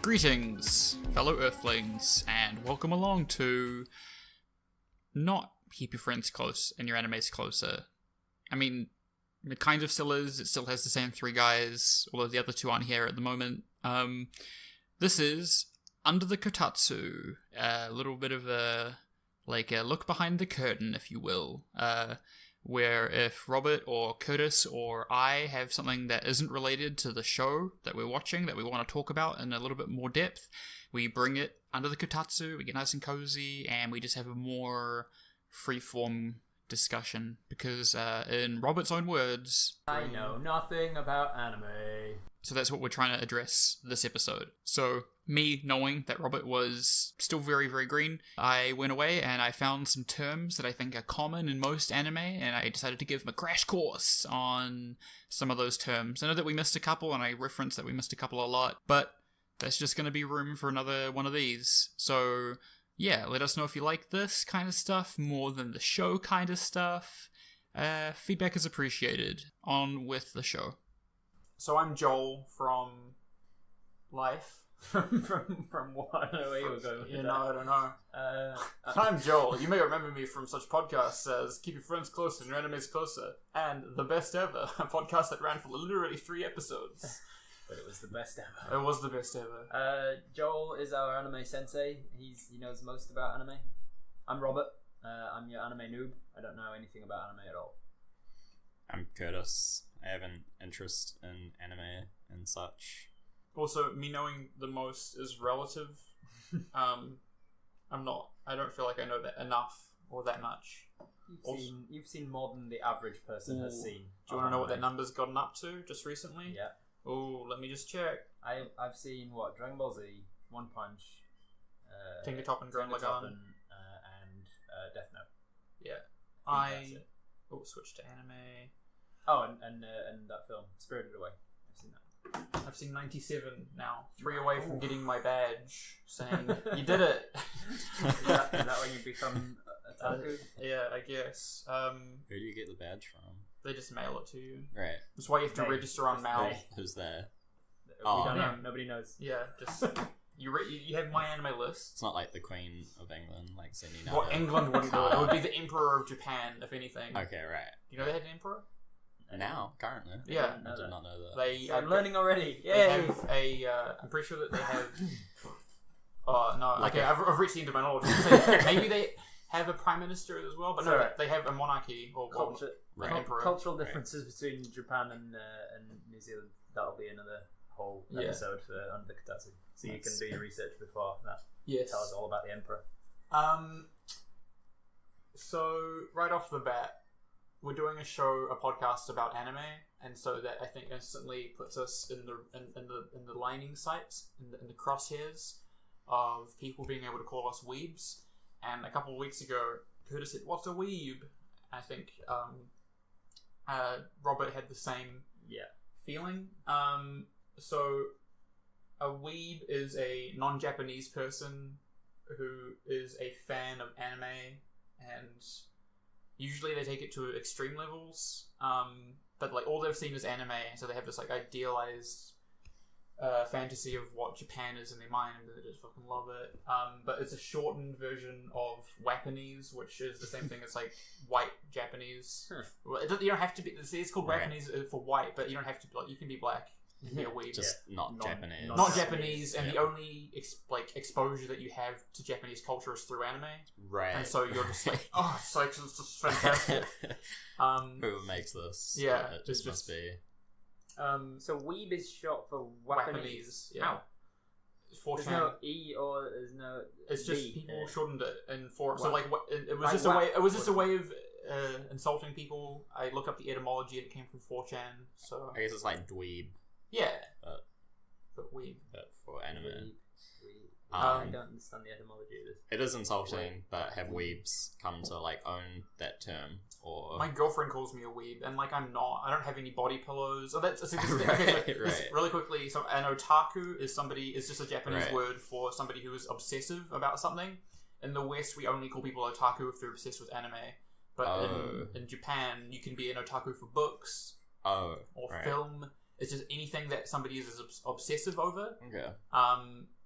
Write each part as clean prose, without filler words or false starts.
Greetings, fellow Earthlings, and welcome along to not Keep Your Friends Close and Your Animes Closer. I mean, it kind of still is. It still has the same three guys, although the other two aren't here at the moment. This is Under the Kotatsu, a little bit of a look behind the curtain, if you will, where if Robert or Curtis or I have something that isn't related to the show that we're watching that we want to talk about in a little bit more depth, we bring it under the Kotatsu, we get nice and cozy, and we just have a more free-form discussion, because in Robert's own words, I know nothing about anime. So that's what we're trying to address this episode. So, me knowing that Robert was still very, very green, I went away and I found some terms that I think are common in most anime, and I decided to give him a crash course on some of those terms. I know that we missed a couple, and I referenced that we missed a couple a lot, but that's just going to be room for another one of these. So, yeah, let us know if you like this kind of stuff more than the show kind of stuff. Feedback is appreciated. On with the show. So I'm Joel from Life. From what? I don't know where you were going with that. I don't know. I'm Joel. You may remember me from such podcasts as Keep Your Friends Closer and Your Enemies Closer and The Best Ever, a podcast that ran for literally 3 episodes. But it was the best ever. It was the best ever. Joel is our anime sensei. He knows most about anime. I'm Robert. I'm your anime noob. I don't know anything about anime at all. I'm Curtis. I have an interest in anime and such. Also, me knowing the most is relative. I don't feel like I know that enough or that much. You've seen more than the average person has seen. Do you want to know what that number's gotten up to just recently? Yeah. Oh, let me just check. I've seen Dragon Ball Z, One Punch, Tinker Top and Gurren Lagann, and Death Note. Yeah. Switch to anime. Oh, and that film, Spirited Away. I've seen that. I've seen 97 now. 3 away from getting my badge, saying, you did it! Is that when you become a otaku? Yeah, I guess. Who do you get the badge from? They just mail it to you. Right. That's why you have to register on mail. Who's there? We don't know. Nobody knows. Yeah, just... You have my anime list. It's not like the Queen of England, like sending out. Well, England wouldn't do it. It would be the Emperor of Japan, if anything. Okay, right. Do you know they had an emperor? Now, currently. Yeah. I did not know that. I'm learning already. Yay! They have I'm pretty sure that they have... Oh, no. Okay, I've reached the end of my knowledge. Maybe they have a prime minister as well, but no, right. They have a monarchy or emperor. Cultural differences between Japan and New Zealand. That'll be another whole episode for Under the Kotatsu. So you can do your research before that. Yes. Tell us all about the emperor. So right off the bat, we're doing a podcast about anime, and so that I think instantly puts us in the lining sights, in the crosshairs of people being able to call us weebs. And a couple of weeks ago, Curtis said, "What's a weeb?" I think Robert had the same feeling. So a weeb is a non-Japanese person who is a fan of anime, and usually they take it to extreme levels, but like all they've seen is anime, so they have this like idealized fantasy of what Japan is in their mind, and they just fucking love it. But it's a shortened version of Wapanese, which is the same thing as like white Japanese. Well, you don't have to be. It's called Wapanese for white, but you don't have to. Like, you can be black. You can be a weeb. Just not Japanese. Not Japanese, and the only exposure that you have to Japanese culture is through anime. Right. And so you're just like, oh, it's just fantastic. Who makes this? Yeah, It just must be. So weeb is short for Wapanese. Yeah. How? There's 4chan. no E or there's no. It's just D. people shortened it in 4. So Wow. it was Like just a way. It was just a what? way of insulting people. I looked up the etymology and it came from 4chan. So I guess it's like dweeb, yeah, but weeb. but for anime. I don't understand the etymology of this. It is insulting, but have weebs come to like own that term? Or My girlfriend calls me a weeb, and like I'm not. I don't have any body pillows. Oh, that's Right. really quickly. So an otaku is just a Japanese Right. word for somebody who is obsessive about something. In the West, we only call people otaku if they're obsessed with anime. But in Japan, you can be an otaku for books or film. It's just anything that somebody is obsessive over. Okay.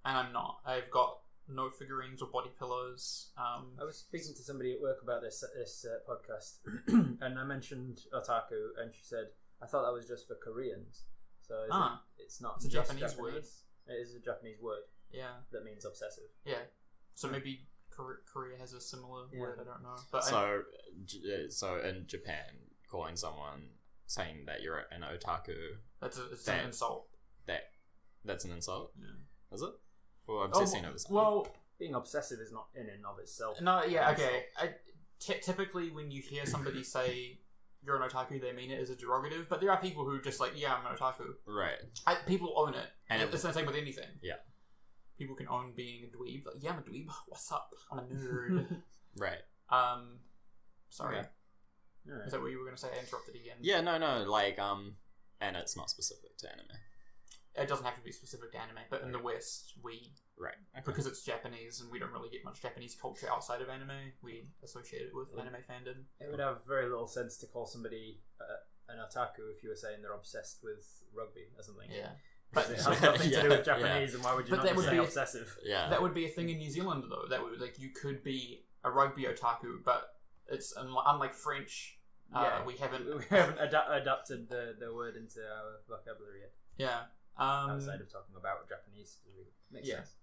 and I'm not. I've got no figurines or body pillows. I was speaking to somebody at work about this podcast, and I mentioned otaku, and she said, "I thought that was just for Koreans." So it's not. It's a just Japanese word. It is a Japanese word. Yeah. That means obsessive. Yeah. So maybe Korea has a similar word. I don't know. But so in Japan, calling someone saying that you're an otaku, it's an insult. That's an insult. Yeah. Is it? For obsessing over something. Well, being obsessive is not in and of itself. No. Yeah. Okay. Typically, when you hear somebody say you're an otaku, they mean it as a derogative. But there are people who just like, yeah, I'm an otaku. Right. People own it, and it's the same with anything. Yeah. People can own being a dweeb. Like, yeah, I'm a dweeb. What's up? I'm a nerd. Right. Sorry. Okay. Is that what you were going to say? I interrupted again. Yeah, no, like, and it's not specific to anime. It doesn't have to be specific to anime, but in the West, Right. Okay. because it's Japanese and we don't really get much Japanese culture outside of anime, we associate it with anime fandom. It would have very little sense to call somebody an otaku if you were saying they're obsessed with rugby or something. Yeah. But it has nothing to do with Japanese, and why would you But not that would say be obsessive? Yeah. That would be a thing in New Zealand, though. That would, like, you could be a rugby otaku, but it's unlike French. We haven't adapted the word into our vocabulary yet. Yeah. Outside of talking about Japanese, makes sense.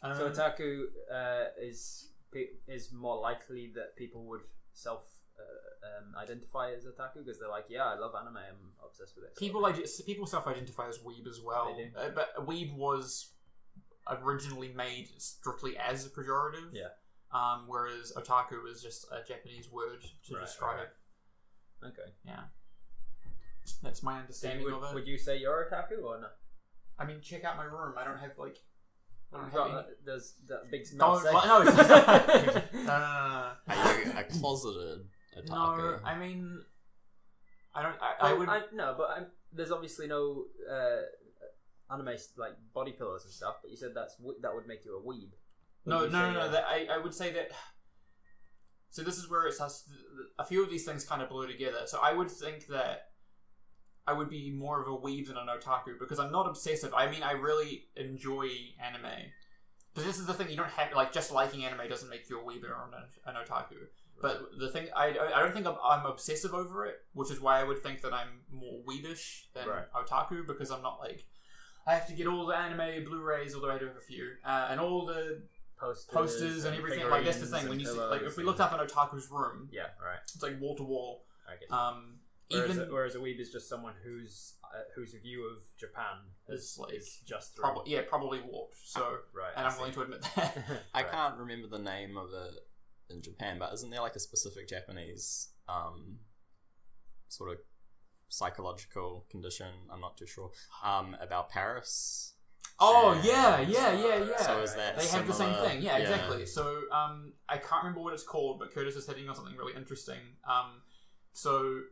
So otaku is more likely that people would identify as otaku because they're like, yeah, I love anime, I'm obsessed with it. People self-identify as weeb as well. They do. But weeb was originally made strictly as a pejorative. Yeah. Whereas otaku is just a Japanese word to describe. Right. Okay. Yeah. That's my understanding of it. Would you say you're otaku or not? I mean, check out my room. I don't have like. There's that big No. Are you a closeted otaku? No, I mean, I would. There's obviously no anime like body pillows and stuff, but you said that would make you a weeb. No. I would say that. So this is where it has a few of these things kind of blur together. So I would think that I would be more of a weeb than an otaku because I'm not obsessive. I mean, I really enjoy anime. But this is the thing, you don't have, like, just liking anime doesn't make you a weeb or an otaku. But the thing, I don't think I'm obsessive over it, which is why I would think that I'm more weebish than otaku, because I'm not like, I have to get all the anime Blu-rays, although I do have a few, and all the posters and everything. Like, that's the thing, when you see, like, if we looked up an otaku's room, it's like wall to wall. I guess. Whereas a weeb is just someone whose view of Japan is just probably warped. So and I'm willing to admit that. I can't remember the name of it in Japan, but isn't there like a specific Japanese sort of psychological condition? I'm not too sure. About Paris. Oh yeah. So is that they have the same thing? Yeah, Yeah. exactly. So I can't remember what it's called, but Curtis is hitting on something really interesting. So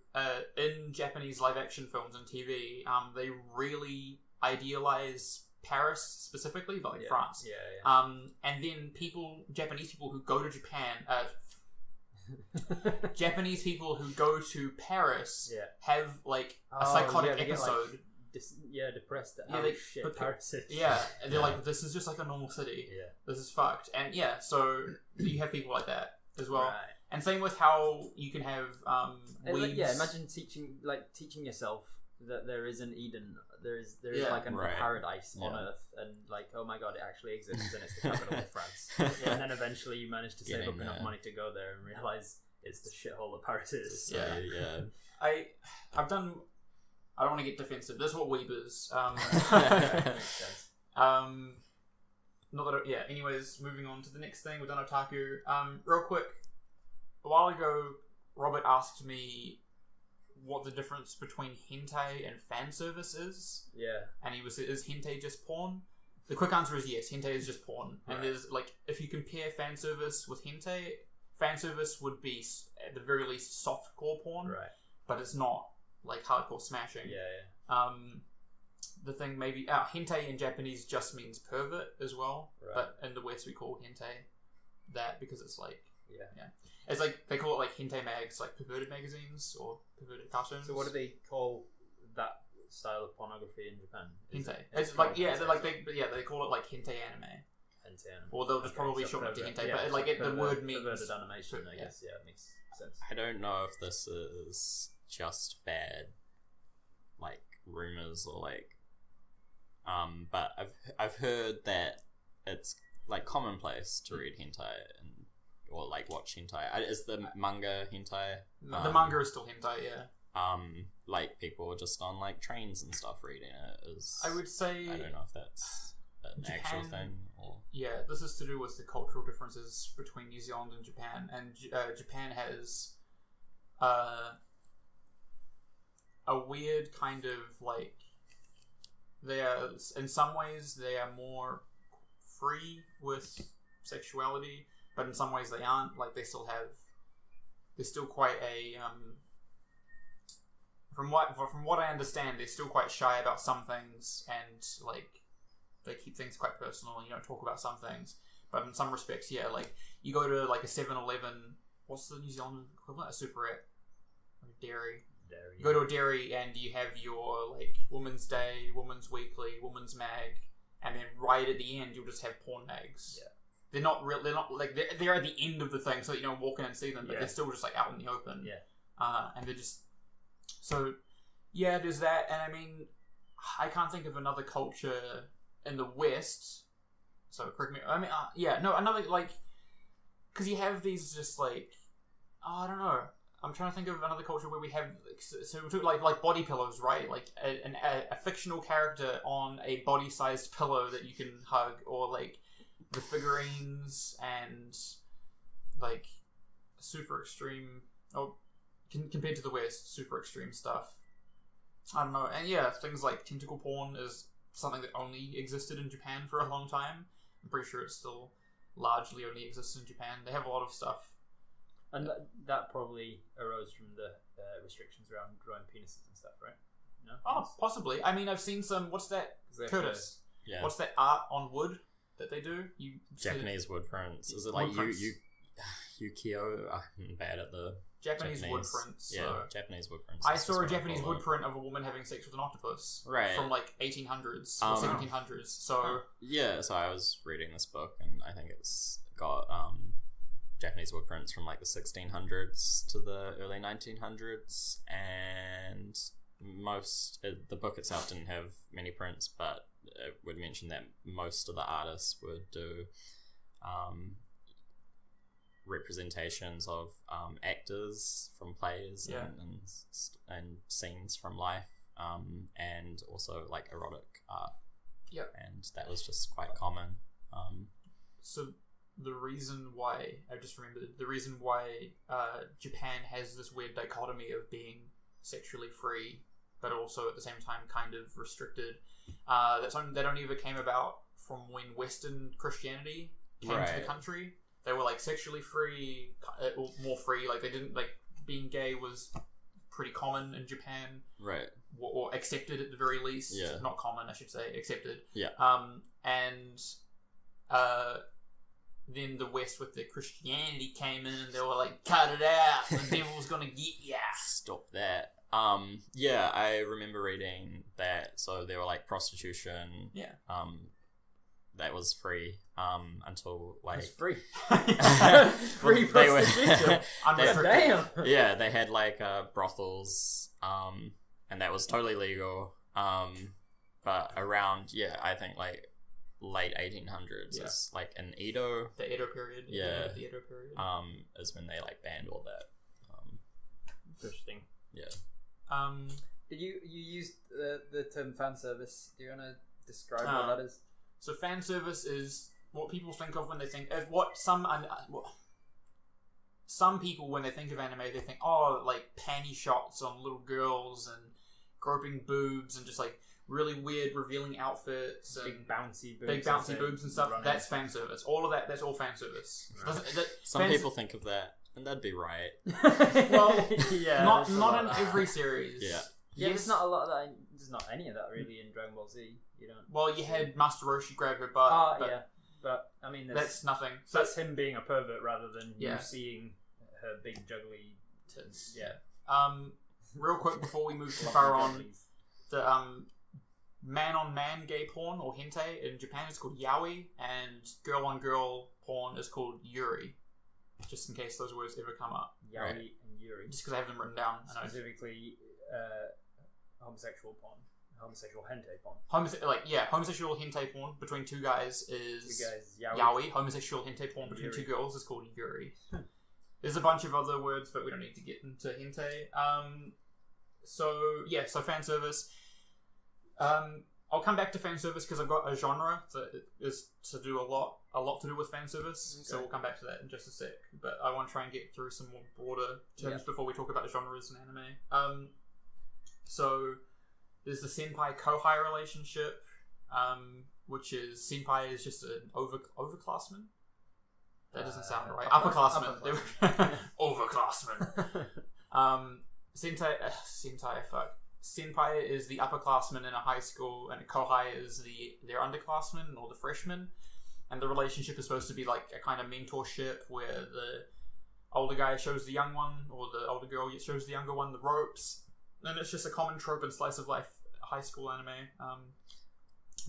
in Japanese live action films and TV, they really idealize Paris specifically, but like France. And then Japanese people who go to Japan, Japanese people who go to Paris have like a psychotic episode. Depressed. But Paris is. Yeah, and they're like, this is just like a normal city. Yeah. This is fucked. And yeah, so you have people like that as well. Right. And same with how you can have weebs. Imagine teaching yourself that there is an Eden, there is like a paradise on Earth, and like, oh my god, it actually exists, and it's the capital of France. And then eventually you manage to save up enough money to go there and realize it's the shithole that Paris is. I've done. I don't want to get defensive. That's what weeb is. Makes sense. Not that. Anyways, moving on to the next thing. We've done otaku. Real quick. A while ago, Robert asked me what the difference between hentai and fan service is. Yeah. And he was, is hentai just porn? The quick answer is yes, hentai is just porn. And there's, like, if you compare fan service with hentai, fan service would be, at the very least, softcore porn. Right. But it's not, like, hardcore smashing. The thing maybe, hentai in Japanese just means pervert as well. Right. But in the West we call hentai that because it's like, it's like, they call it like hentai mags, like perverted magazines or perverted cartoons. So what do they call that style of pornography in Japan? Hentai. It's like they call it like hentai anime. Or they'll just probably shorten it to hentai, but like the word means perverted animation. I guess it makes sense. I don't know if this is just bad, like rumors or like, but I've heard that it's like commonplace to read hentai or like watch hentai. Is the manga hentai? The manga is still hentai, yeah. Like people just on like trains and stuff reading it is. I would say I don't know if that's an actual thing or. Yeah, this is to do with the cultural differences between New Zealand and Japan, and Japan has a weird kind of like they are in some ways they are more free with sexuality, but in some ways they aren't. Like they're still quite a from what I understand, they're still quite shy about some things, and like they keep things quite personal and you don't talk about some things. But in some respects, yeah, like you go to like a 7-Eleven, what's the New Zealand equivalent? A superette or a dairy. You go to a dairy and you have your like Women's Day, Women's Weekly, Women's Mag, and then right at the end you'll just have porn mags. Yeah. They're not like they're at the end of the thing, so that you don't walk in and see them, but they're still just like out in the open. Yeah. And they're just so yeah. There's that, and I mean, I can't think of another culture in the West. So correct me. I mean, another like because you have these just like I don't know. I'm trying to think of another culture where we have so we took like body pillows, right? Like a fictional character on a body-sized pillow that you can hug, or like the figurines and like super extreme. Compared to the West, super extreme stuff. I don't know, and yeah, things like tentacle porn is something that only existed in Japan for a long time. I'm pretty sure it still largely only exists in Japan. They have a lot of stuff. And that probably arose from the restrictions around drawing penises and stuff, right? No? Oh, possibly. I mean, I've seen some. What's that, Curtis? Yeah. What's that art on wood that they do? Japanese wood prints. Is it like Yukio? I'm bad at the Japanese wood prints. Yeah, Japanese wood prints. I saw a Japanese wood print of a woman having sex with an octopus. Right. From like 1800s or 1700s. So yeah, so I was reading this book and I think it's got Japanese wood prints from like the 1600s to the early 1900s, and the book itself didn't have many prints, but it would mention that most of the artists would do representations of actors from plays and scenes from life, and also like erotic art. Yeah, and that was just quite common. So the reason why Japan has this weird dichotomy of being sexually free but also at the same time kind of restricted, that only ever came about from when Western Christianity came to the country. They were like sexually free, more free. Like they didn't like being gay was pretty common in Japan, right? Or accepted at the very least. Yeah. Not common, I should say, accepted. Yeah. And then the West with the Christianity came in and they were like, cut it out, the devil's gonna get ya. Stop that. Yeah, I remember reading that. So there were like prostitution. Yeah. That was free. Until like it's free. Free prostitution. Damn. Yeah, they had like brothels. And that was totally legal. But around I think like late 1800s is like in Edo. The Edo period. Yeah. The Edo period. Is when they like banned all that. Interesting. Yeah. Did you used the term fan service? Do you want to describe what that is? So fan service is what people think of when they think of what some people when they think of anime, they think like panty shots on little girls and groping boobs and just like really weird revealing outfits and big bouncy boobs and stuff. Running. That's fan service. All of that. That's all fan service. Right. Some people think of that, and that'd be right. Well, yeah, not in every series. Yeah. Yeah, there's not a lot of that. There's not any of that really in Dragon Ball Z. You don't. Well, you had Master Roshi grab her butt. But I mean, that's nothing. So that's him being a pervert rather than you seeing her big juggly tits. Yeah. Real quick before we move too far on, The man-on-man gay porn, or hentai, in Japan is called yaoi, and girl-on-girl porn is called yuri. Just in case those words ever come up. Yaoi and yuri. Just because I have them written down. Specifically, homosexual porn. Homosexual hentai porn. Homosexual hentai porn between two guys is yaoi. Homosexual hentai porn between two girls is called yuri. There's a bunch of other words, but we don't need to get into hentai. So fan service. I'll come back to fan service because I've got a genre that is to do a lot to do with fan service. Okay. So we'll come back to that in just a sec. But I want to try and get through some more broader terms before we talk about genres in anime. So there's the senpai kohai relationship, which is senpai is just an overclassman. That doesn't sound right. Upperclassman. Overclassman. Senpai is the upperclassman in a high school, and kohai is their underclassmen or the freshmen. And the relationship is supposed to be like a kind of mentorship where the older guy shows the young one, or the older girl shows the younger one the ropes. And it's just a common trope in slice of life high school anime.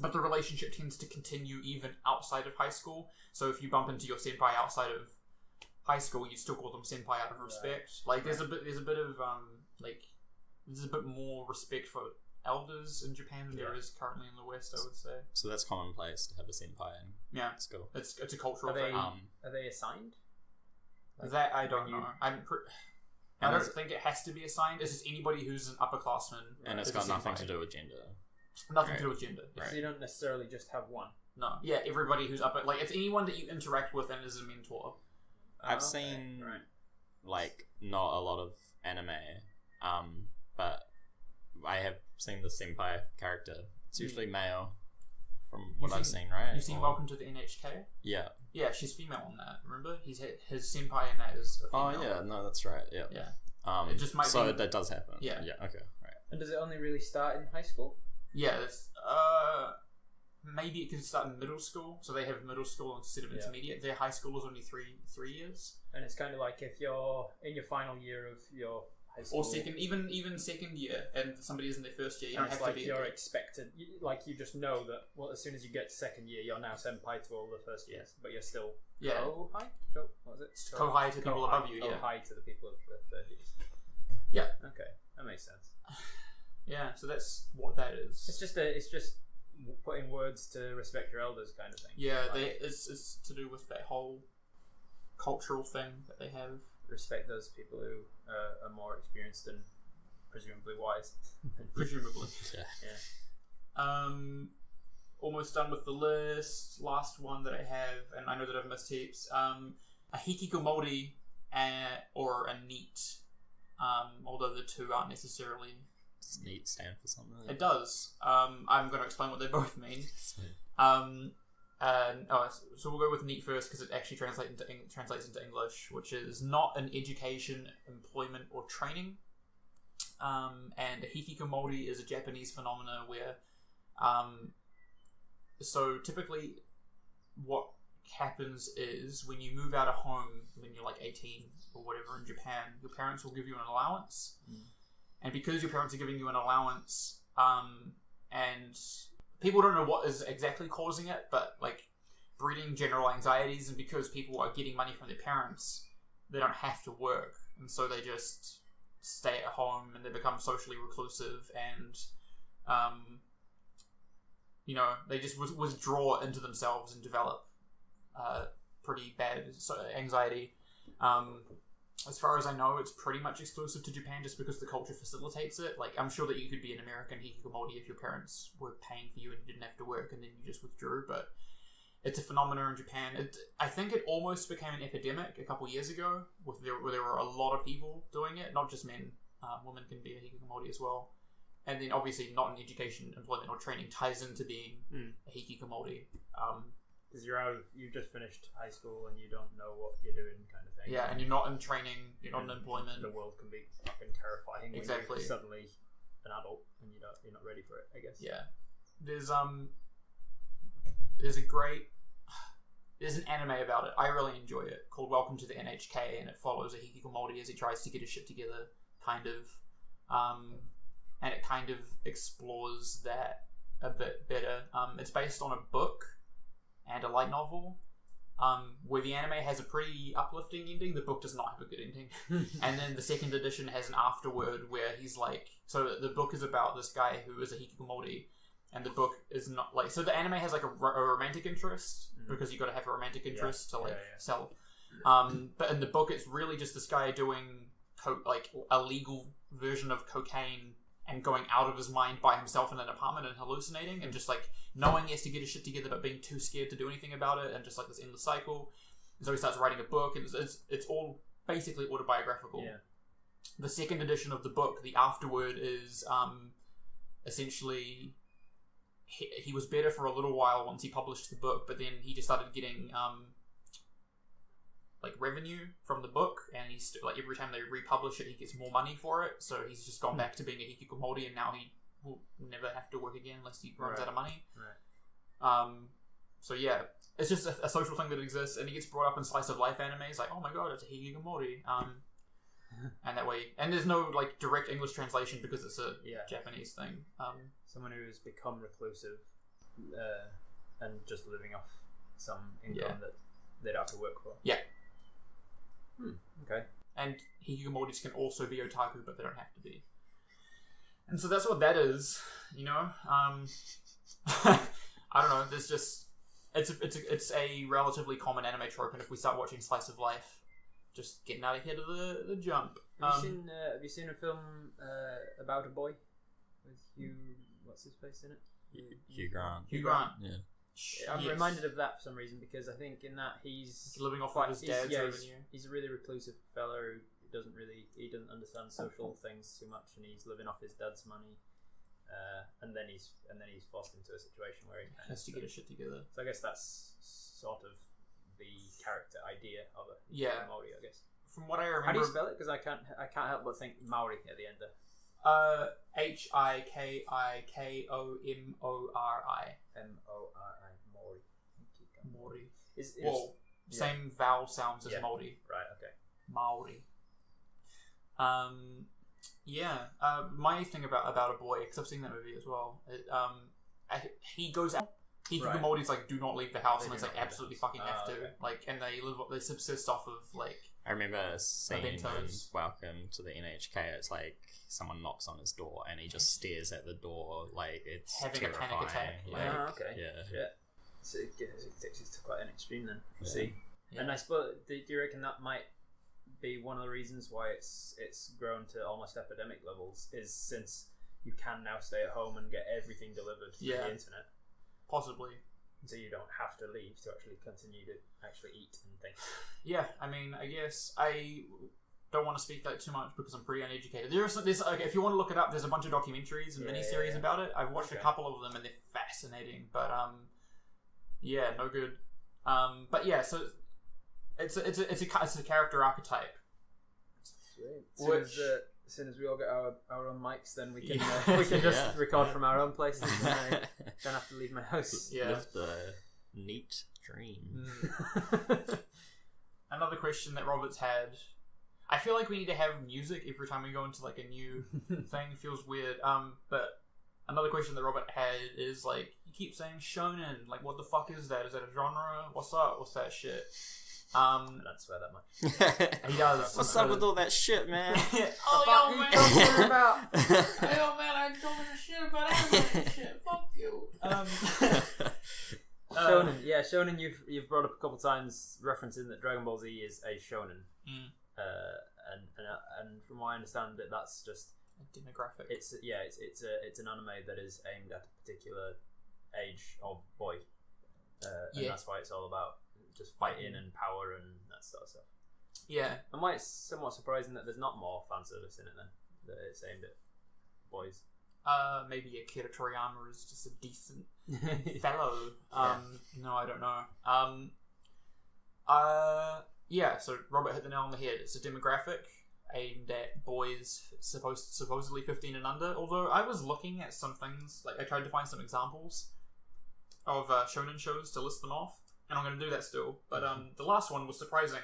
But the relationship tends to continue even outside of high school. So if you bump into your senpai outside of high school, you still call them senpai out of respect. Like there's a bit of there's a bit more respect for elders in Japan than there is currently in the West, I would say. So that's commonplace to have a senpai in school. It's a cultural thing. Are they assigned? That I don't know. I don't think it has to be assigned. It's just anybody who's an upperclassman. And it's got nothing to do with gender. Nothing to do with gender. So you don't necessarily just have one. No. Yeah, everybody who's up it's anyone that you interact with and is a mentor. I've seen not a lot of anime, but I have seen the senpai character. It's usually male, from what I've seen, right? You've seen Welcome to the NHK? Yeah. Yeah, she's female on that, remember? His senpai in that is a female. Oh, yeah, no, that's right, yeah. Yeah. It just might be... that does happen. Yeah. Yeah, okay, right. And does it only really start in high school? Yeah, it's, maybe it can start in middle school, so they have middle school instead of intermediate. Their high school is only three years. And it's kind of like if you're in your final year of your high school... Or even second year, and somebody is in their first year, you don't have to be... You're expected, you just know that, well, as soon as you get to second year, you're now senpai to all the first years, but you're still kohai? What was it? Kohai to people above you, Kohai to the people of the third years. Yeah. Okay, that makes sense. Yeah, so that's what that is. It's just putting words to respect your elders kind of thing. Yeah, it's to do with that whole cultural thing that they have. Respect those people who are more experienced and presumably wise. Presumably. Yeah. Almost done with the list. Last one that I have, and I know that I've missed heaps. A hikikomori or a neat. Although the two aren't necessarily... Does neat stand for something? It does. I'm going to explain what they both mean. So we'll go with neat first because it actually translates into English, which is not an education, employment, or training. And a hikikomori is a Japanese phenomena where, so typically, what happens is when you move out of home when you're like 18 or whatever in Japan, your parents will give you an allowance. And because your parents are giving you an allowance, and people don't know what is exactly causing it, but like breeding general anxieties, and because people are getting money from their parents, they don't have to work, and so they just stay at home and they become socially reclusive, and they just withdraw into themselves and develop pretty bad anxiety. As far as I know, it's pretty much exclusive to Japan just because the culture facilitates it. Like, I'm sure that you could be an American hikikomori if your parents were paying for you and you didn't have to work and then you just withdrew, but it's a phenomenon in Japan. I think it almost became an epidemic a couple years ago where there were a lot of people doing it, not just men. Women can be a hikikomori as well. And then obviously not in education, employment, or training ties into being a hikikomori. Because you've just finished high school and you don't know what you're doing, kind of thing. Yeah, and you're not in training, you're not in employment. The world can be fucking terrifying when you're suddenly an adult and you're not ready for it, I guess. Yeah. There's an anime about it. I really enjoy it, called Welcome to the NHK, and it follows a hikikomori as he tries to get his shit together, kind of. and it kind of explores that a bit better. It's based on a book and a light novel, where the anime has a pretty uplifting ending. The book does not have a good ending. And then the second edition has an afterword where he's like, so the book is about this guy who is a hikikomori, and the book is not like, so the anime has like a romantic interest, because you got to have a romantic interest to sell. But in the book, it's really just this guy doing like a legal version of cocaine and going out of his mind by himself in an apartment and hallucinating, and just like knowing he has to get his shit together but being too scared to do anything about it, and just like this endless cycle. And so he starts writing a book, and it's all basically autobiographical. Yeah. The second edition of the book, the afterword, is essentially he was better for a little while once he published the book, but then he just started getting like revenue from the book, and he's like every time they republish it, he gets more money for it. So he's just gone back to being a hikikomori, and now he will never have to work again unless he runs out of money. Right. So yeah, it's just a social thing that exists, and he gets brought up in slice of life animes. Like, oh my god, it's a hikikomori. And that way, and there's no like direct English translation because it's a Japanese thing. Someone who has become reclusive and just living off some income that they'd have to work for. Yeah. Okay. And hikikomoris can also be otaku, but they don't have to be. And so that's what that is, you know. I don't know. There's just it's a relatively common anime trope, and if we start watching slice of life, just getting out ahead of the jump. Have you seen a film about a boy with Hugh? What's his face in it? Hugh Grant. Hugh Grant. Yeah. I'm reminded of that for some reason, because I think in that he's living off his dad's revenue. He's a really reclusive fella who doesn't understand social things too much, and he's living off his dad's money. And then he's forced into a situation where he has to get his shit together. So I guess that's sort of the character idea of a Maori, I guess. From what I remember, how do you spell it? Because I can't help but think Maori at the end there. HIKIKOMORI. MORI. Mori. Well, same vowel sounds as Maori. Right. Okay. Maori. My thing about a boy, because I've seen that movie as well. He goes out. Hikikomoris like do not leave the house, and it's like absolutely fucking have to. Okay. Like, and they subsist off of like. I remember seeing in Welcome to the NHK. It's like someone knocks on his door, and he just stares at the door like it's having terrifying. A panic attack. Like, okay. Yeah. So it takes it to quite an extreme then. Yeah. See, and I suppose do you reckon that might be one of the reasons why it's grown to almost epidemic levels? Is since you can now stay at home and get everything delivered through the internet. Possibly. So you don't have to leave to actually continue to actually eat and things. Yeah, I mean, I guess I don't want to speak that too much because I'm pretty uneducated. There's if you want to look it up, there's a bunch of documentaries and miniseries about it. I've watched a couple of them and they're fascinating, but no good. But yeah, so it's a character archetype. Sweet. As soon as we all get our own mics, then we can just record from our own places, and I don't have to leave my house. Yeah. Live the neat dream. Another question that Robert's had. I feel like we need to have music every time we go into like a new thing. It feels weird. But another question that Robert had is like, you keep saying shōnen. Like, what the fuck is that? Is that a genre? What's up? What's that shit? I don't swear that much. He does. What's up with all that shit, man? Oh, yo, man, don't worry about. Hey, yo, man, I don't give a shit about anime shit. Fuck you. Shōnen, shōnen. You've brought up a couple times referencing that Dragon Ball Z is a shōnen, and from what I understand, that's just a demographic. It's an anime that is aimed at a particular age of boy, and that's why it's all about just fighting and power and that sort of stuff. Yeah. And why it's somewhat surprising that there's not more fan service in it then, that it's aimed at boys. Maybe Akira Toriyama is just a decent fellow. No, I don't know. So Robert hit the nail on the head. It's a demographic aimed at boys supposedly 15 and under, although I was looking at some things, like I tried to find some examples of shōnen shows to list them off. And I'm going to do that still. But the last one was surprising.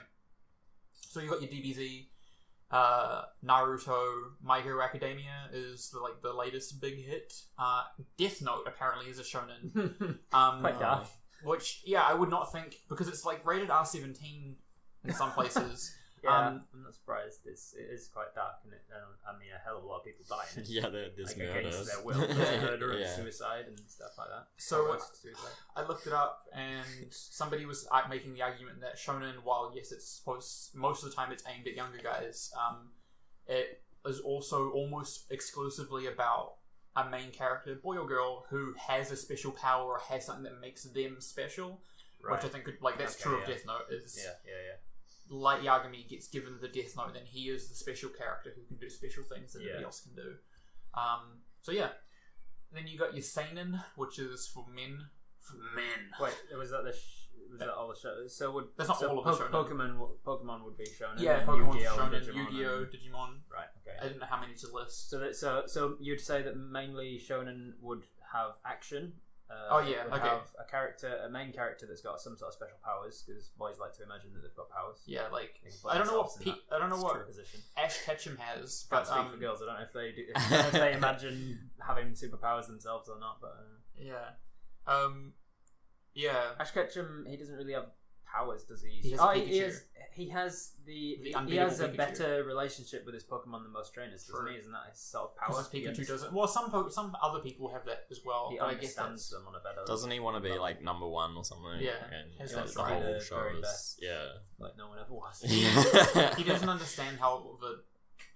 So you got your DBZ, Naruto, My Hero Academia is the latest big hit. Death Note apparently is a shonen. Quite dark. Which, yeah, I would not think, because it's like rated R17 in some places. Yeah, I'm not surprised. It is quite dark, and I mean, a hell of a lot of people die in it. Yeah, there's like murders. Against their will, there's murder and suicide and stuff like that. So I looked it up, and somebody was making the argument that shonen, while yes, it's supposed most of the time it's aimed at younger guys, it is also almost exclusively about a main character, boy or girl, who has a special power or has something that makes them special. Right. Which I think that's true of Death Note. Is Light Yagami gets given the Death Note, then he is the special character who can do special things that nobody else can do. So yeah. Then you got your seinen, which is for men. Wait, was that that all the show? So that's not all of the shonen. Pokemon would be shonen. Yeah, Pokemon shonen, Digimon, Yu-Gi-Oh, Digimon. Right. Okay. I didn't know how many to list. So you'd say that mainly shonen would have action. Have a main character that's got some sort of special powers, because boys like to imagine that they've got powers. Yeah, like I don't know what Ash Ketchum has, but speak for girls. I don't know if they do. If they imagine having superpowers themselves or not, but Ash Ketchum, he doesn't really have powers, does he? He has a better relationship with his Pokemon than most trainers, doesn't he? Isn't that his sort of power? Pikachu doesn't. Well, some other people have that as well. He understands them on a better. Doesn't he want to be like number one or something? Yeah, and that's the whole show is like no one ever was. He doesn't understand how the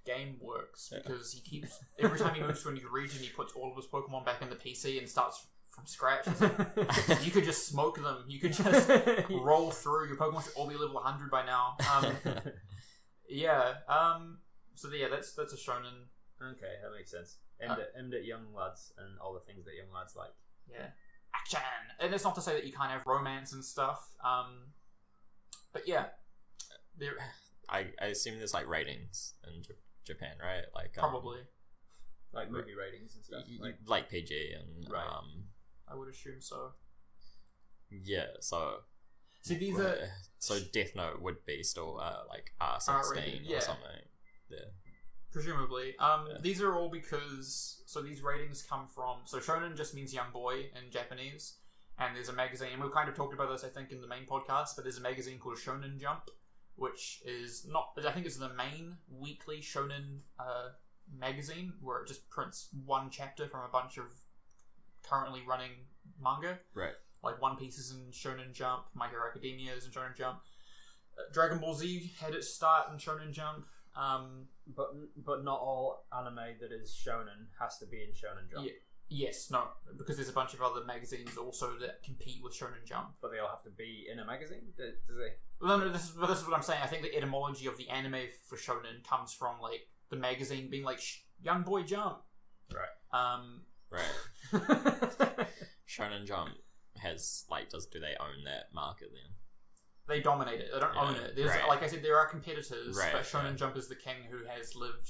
game works, because he keeps every time he moves to a new region, he puts all of his Pokemon back in the PC and starts from scratch. You could just smoke them. You could just roll through. Your Pokemon should all be level 100 by now. So that's a shonen. Okay, that makes sense. Aimed at young lads and all the things that young lads like. Yeah, action. And it's not to say that you can't have romance and stuff. But yeah, I assume there's like ratings in Japan, right? Like probably like movie ratings and stuff. Like PG and right. I would assume so. Yeah, so these so Death Note would be still like R16 or something. Yeah. Presumably. These are all because these ratings come from shonen just means young boy in Japanese, and there's a magazine, and we've kind of talked about this I think in the main podcast, but there's a magazine called Shonen Jump, which is I think it's the main weekly shonen magazine, where it just prints one chapter from a bunch of currently running manga. Right. Like One Piece is in Shonen Jump, My Hero Academia is in Shonen Jump. Dragon Ball Z had its start in Shonen Jump. But not all anime that is shonen has to be in Shonen Jump. Yes, no, because there's a bunch of other magazines also that compete with Shonen Jump. But they all have to be in a magazine? Does they? Well, no, this is what I'm saying. I think the etymology of the anime for shonen comes from like the magazine being like Young Boy Jump. Right. Right. Shonen Jump has do they own that market then? They dominate it. They don't own it. There's like I said, there are competitors, but Shonen Jump is the king who has lived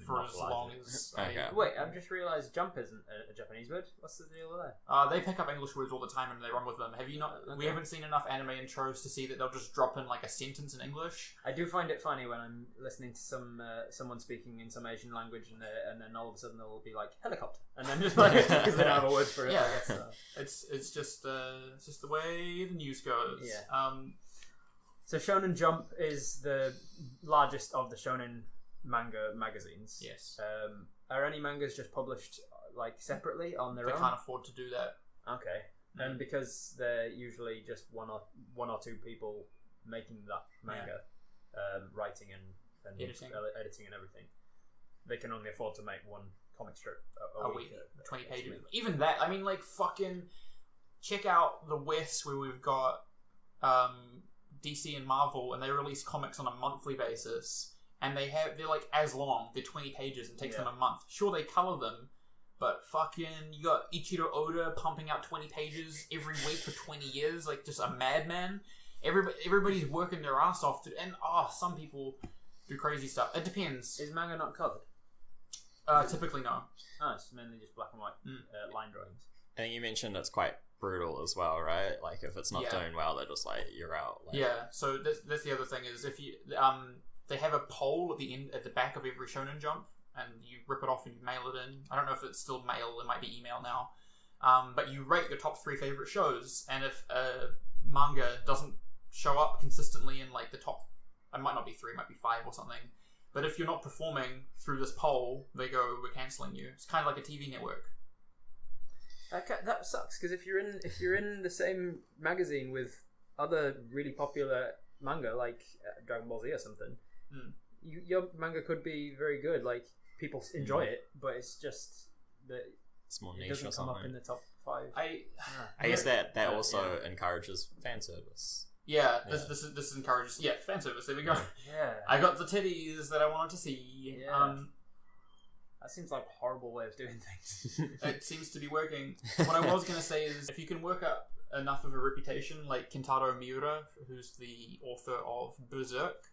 for as long as. Wait, I've just realised jump isn't a Japanese word. What's the deal with that? They pick up English words all the time and they run with them. Have you not? Okay. We haven't seen enough anime intros to see that they'll just drop in like a sentence in English. I do find it funny when I'm listening to someone speaking in some Asian language and then all of a sudden they'll be like helicopter, and then just like because they don't have a word for it. Yeah, I guess so. It's just the way the news goes. Yeah. So Shonen Jump is the largest of the shonen manga magazines. Yes. Are any mangas just published like separately on their own? They can't afford to do that. Okay. And because they're usually just one or two people making that manga, writing and editing and everything, they can only afford to make one comic strip a week. 20 pages. Even that, I mean, like fucking check out the West where we've got DC and Marvel, and they release comics on a monthly basis, and they're like as long, they're 20 pages and it takes them a month. Sure, they color them, but fucking you got Ichiro Oda pumping out 20 pages every week for 20 years, like just a madman. Everybody's working their ass off and some people do crazy stuff. It depends. Is manga not colored? Typically no. Oh, it's mainly just black and white line drawings. I think you mentioned it's quite brutal as well, right? Like if it's not doing well, they're just like, you're out. Like... Yeah, so that's the other thing is if you they have a poll at the back of every Shonen Jump, and you rip it off and you mail it in. I don't know if it's still mail, it might be email now. But you rate your top 3 favorite shows, and if a manga doesn't show up consistently in like the top, it might not be 3, it might be 5 or something. But if you're not performing through this poll, they go, we're cancelling you. It's kind of like a TV network. That sucks, because if you're in the same magazine with other really popular manga like Dragon Ball Z or something, your manga could be very good. Like people enjoy it, but it's just that it's more niche. It doesn't come up in the top 5. I guess that also encourages fan service. Yeah, this encourages fan service. There we go. Yeah, I got the titties that I wanted to see. Yeah. That seems like a horrible way of doing things. It seems to be working. What I was going to say is, if you can work up enough of a reputation, like Kentaro Miura, who's the author of Berserk,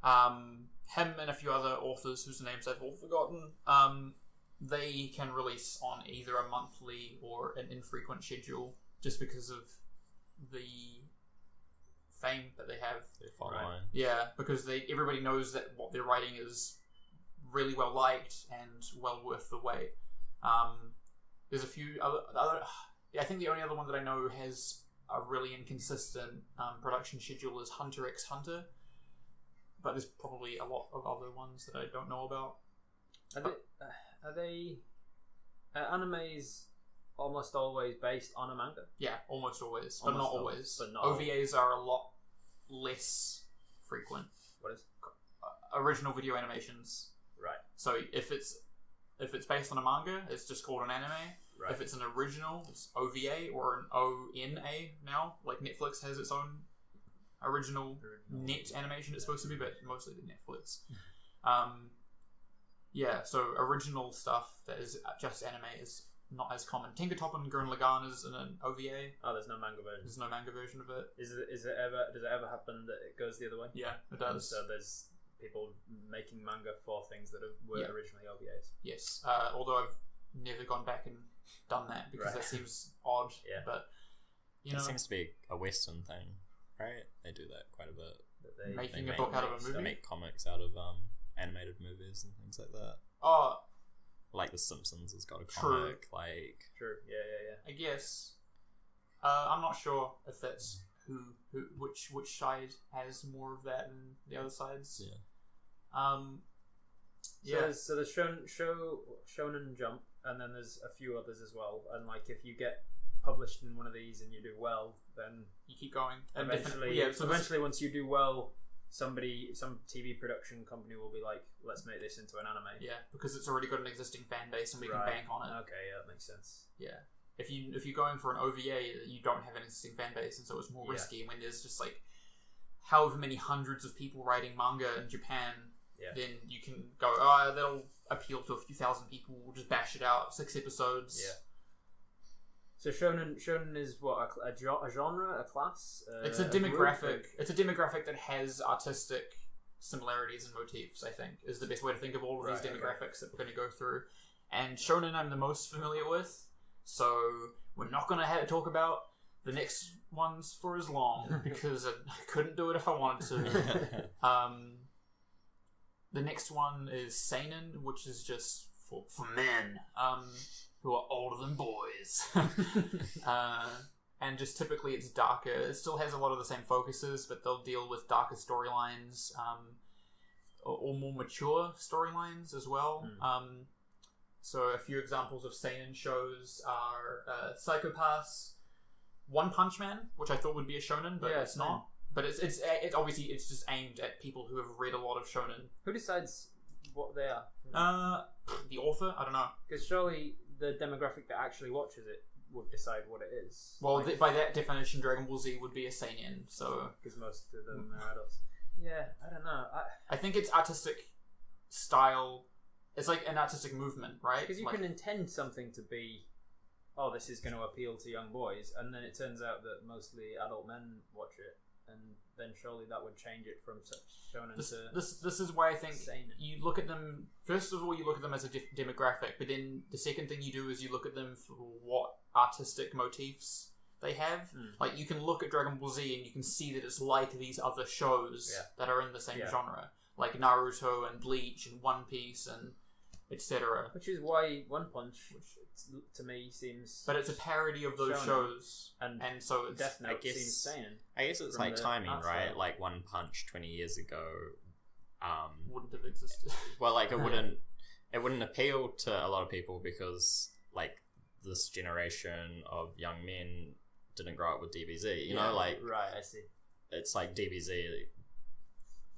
him and a few other authors whose names I've all forgotten, they can release on either a monthly or an infrequent schedule, just because of the fame that they have. Their following. Right? Yeah, because everybody knows that what they're writing is really well liked and well worth the wait. There's a few other I think the only other one that I know has a really inconsistent production schedule is Hunter x Hunter, but there's probably a lot of other ones that I don't know about. Are they animes almost always based on a manga? Yeah, almost always, but not always. But not OVAs are a lot less frequent. What is original video animations? Right. So if it's based on a manga, it's just called an anime. Right. If it's an original, it's OVA or an ONA now. Like Netflix has its own original net animation it's supposed to be, but mostly the Netflix. Yeah, so original stuff that is just anime is not as common. Tinkertop and Gurren Lagann is in an OVA. Oh, there's no manga version. There's no manga version of it. Does it ever happen that it goes the other way? Yeah, it does. So there's people making manga for things that were originally OVAs. Yes, although I've never gone back and done that because that seems odd. Yeah, but it seems to be a Western thing, right? They do that quite a bit. Making a book out of a movie. They make comics out of animated movies and things like that. Oh, like The Simpsons has got a comic. True. Yeah. I guess. I'm not sure if that's which side has more of that than the other sides. Yeah. So there's Shonen Jump, and then there's a few others as well. And like, if you get published in one of these and you do well, then you keep going. And eventually, once you do well, some TV production company will be like, let's make this into an anime. Yeah, because it's already got an existing fan base and we can bank on it. Okay, yeah, that makes sense. Yeah. If you're going for an OVA, you don't have an existing fan base, and so it's more risky. When there's just like however many hundreds of people writing manga in Japan, then you can go, that'll appeal to a few thousand people. We'll just bash it out, 6 episodes. Yeah. So shonen is what, a genre, a class? It's a demographic. It's a demographic that has artistic similarities and motifs, I think, is the best way to think of all of these demographics that we're going to go through. And shonen I'm the most familiar with, so we're not going to talk about the next ones for as long, because I couldn't do it if I wanted to. The next one is seinen, which is just for men. Who are older than boys. And just typically it's darker. It still has a lot of the same focuses, but they'll deal with darker storylines, or more mature storylines as well. So a few examples of seinen shows are Psychopaths, One Punch Man, which I thought would be a shonen, but it's not. But it's obviously it's just aimed at people who have read a lot of shonen. Who decides what they are? The author? I don't know. Because surely the demographic that actually watches it would decide what it is. Well, by that definition, Dragon Ball Z would be a seinen, so... Because most of them are adults. Yeah, I don't know. I think it's artistic style. It's like an artistic movement, right? Because you can intend something to be, this is going to appeal to young boys, and then it turns out that mostly adult men watch it, and then surely that would change it from such shonen to... This is why I think seinen. You look at them... First of all, you look at them as a demographic, but then the second thing you do is you look at them for what artistic motifs they have. Like, you can look at Dragon Ball Z and you can see that it's like these other shows that are in the same genre. like Naruto and Bleach and One Piece and etc. Which is why One Punch, to me, seems. But it's a parody of those shows, and so it's Death Note seems sane. I guess it's like timing, right? Like One Punch 20 years ago, wouldn't have existed. Well, like it wouldn't appeal to a lot of people because like this generation of young men didn't grow up with DBZ. You know, like right. I see. It's like DBZ.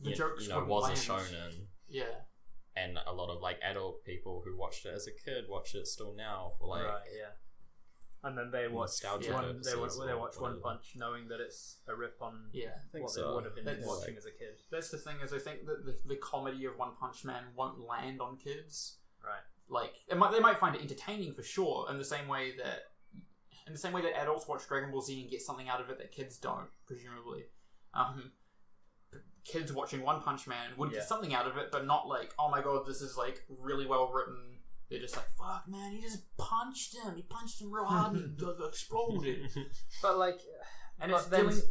The jokes was a shonen. Yeah. And a lot of like adult people who watched it as a kid watch it still now for like and then they watch they watch One Punch knowing that it's a rip on what so. They would have been watching as a kid. That's the thing is I think that the comedy of One Punch Man won't land on kids. Right. Like they might find it entertaining for sure, in the same way that adults watch Dragon Ball Z and get something out of it that kids don't, presumably. Kids watching One Punch Man would get something out of it, but not like, oh my god, this is like really well written. They're just like, fuck man, he just punched him. He punched him real hard and he exploded. But like,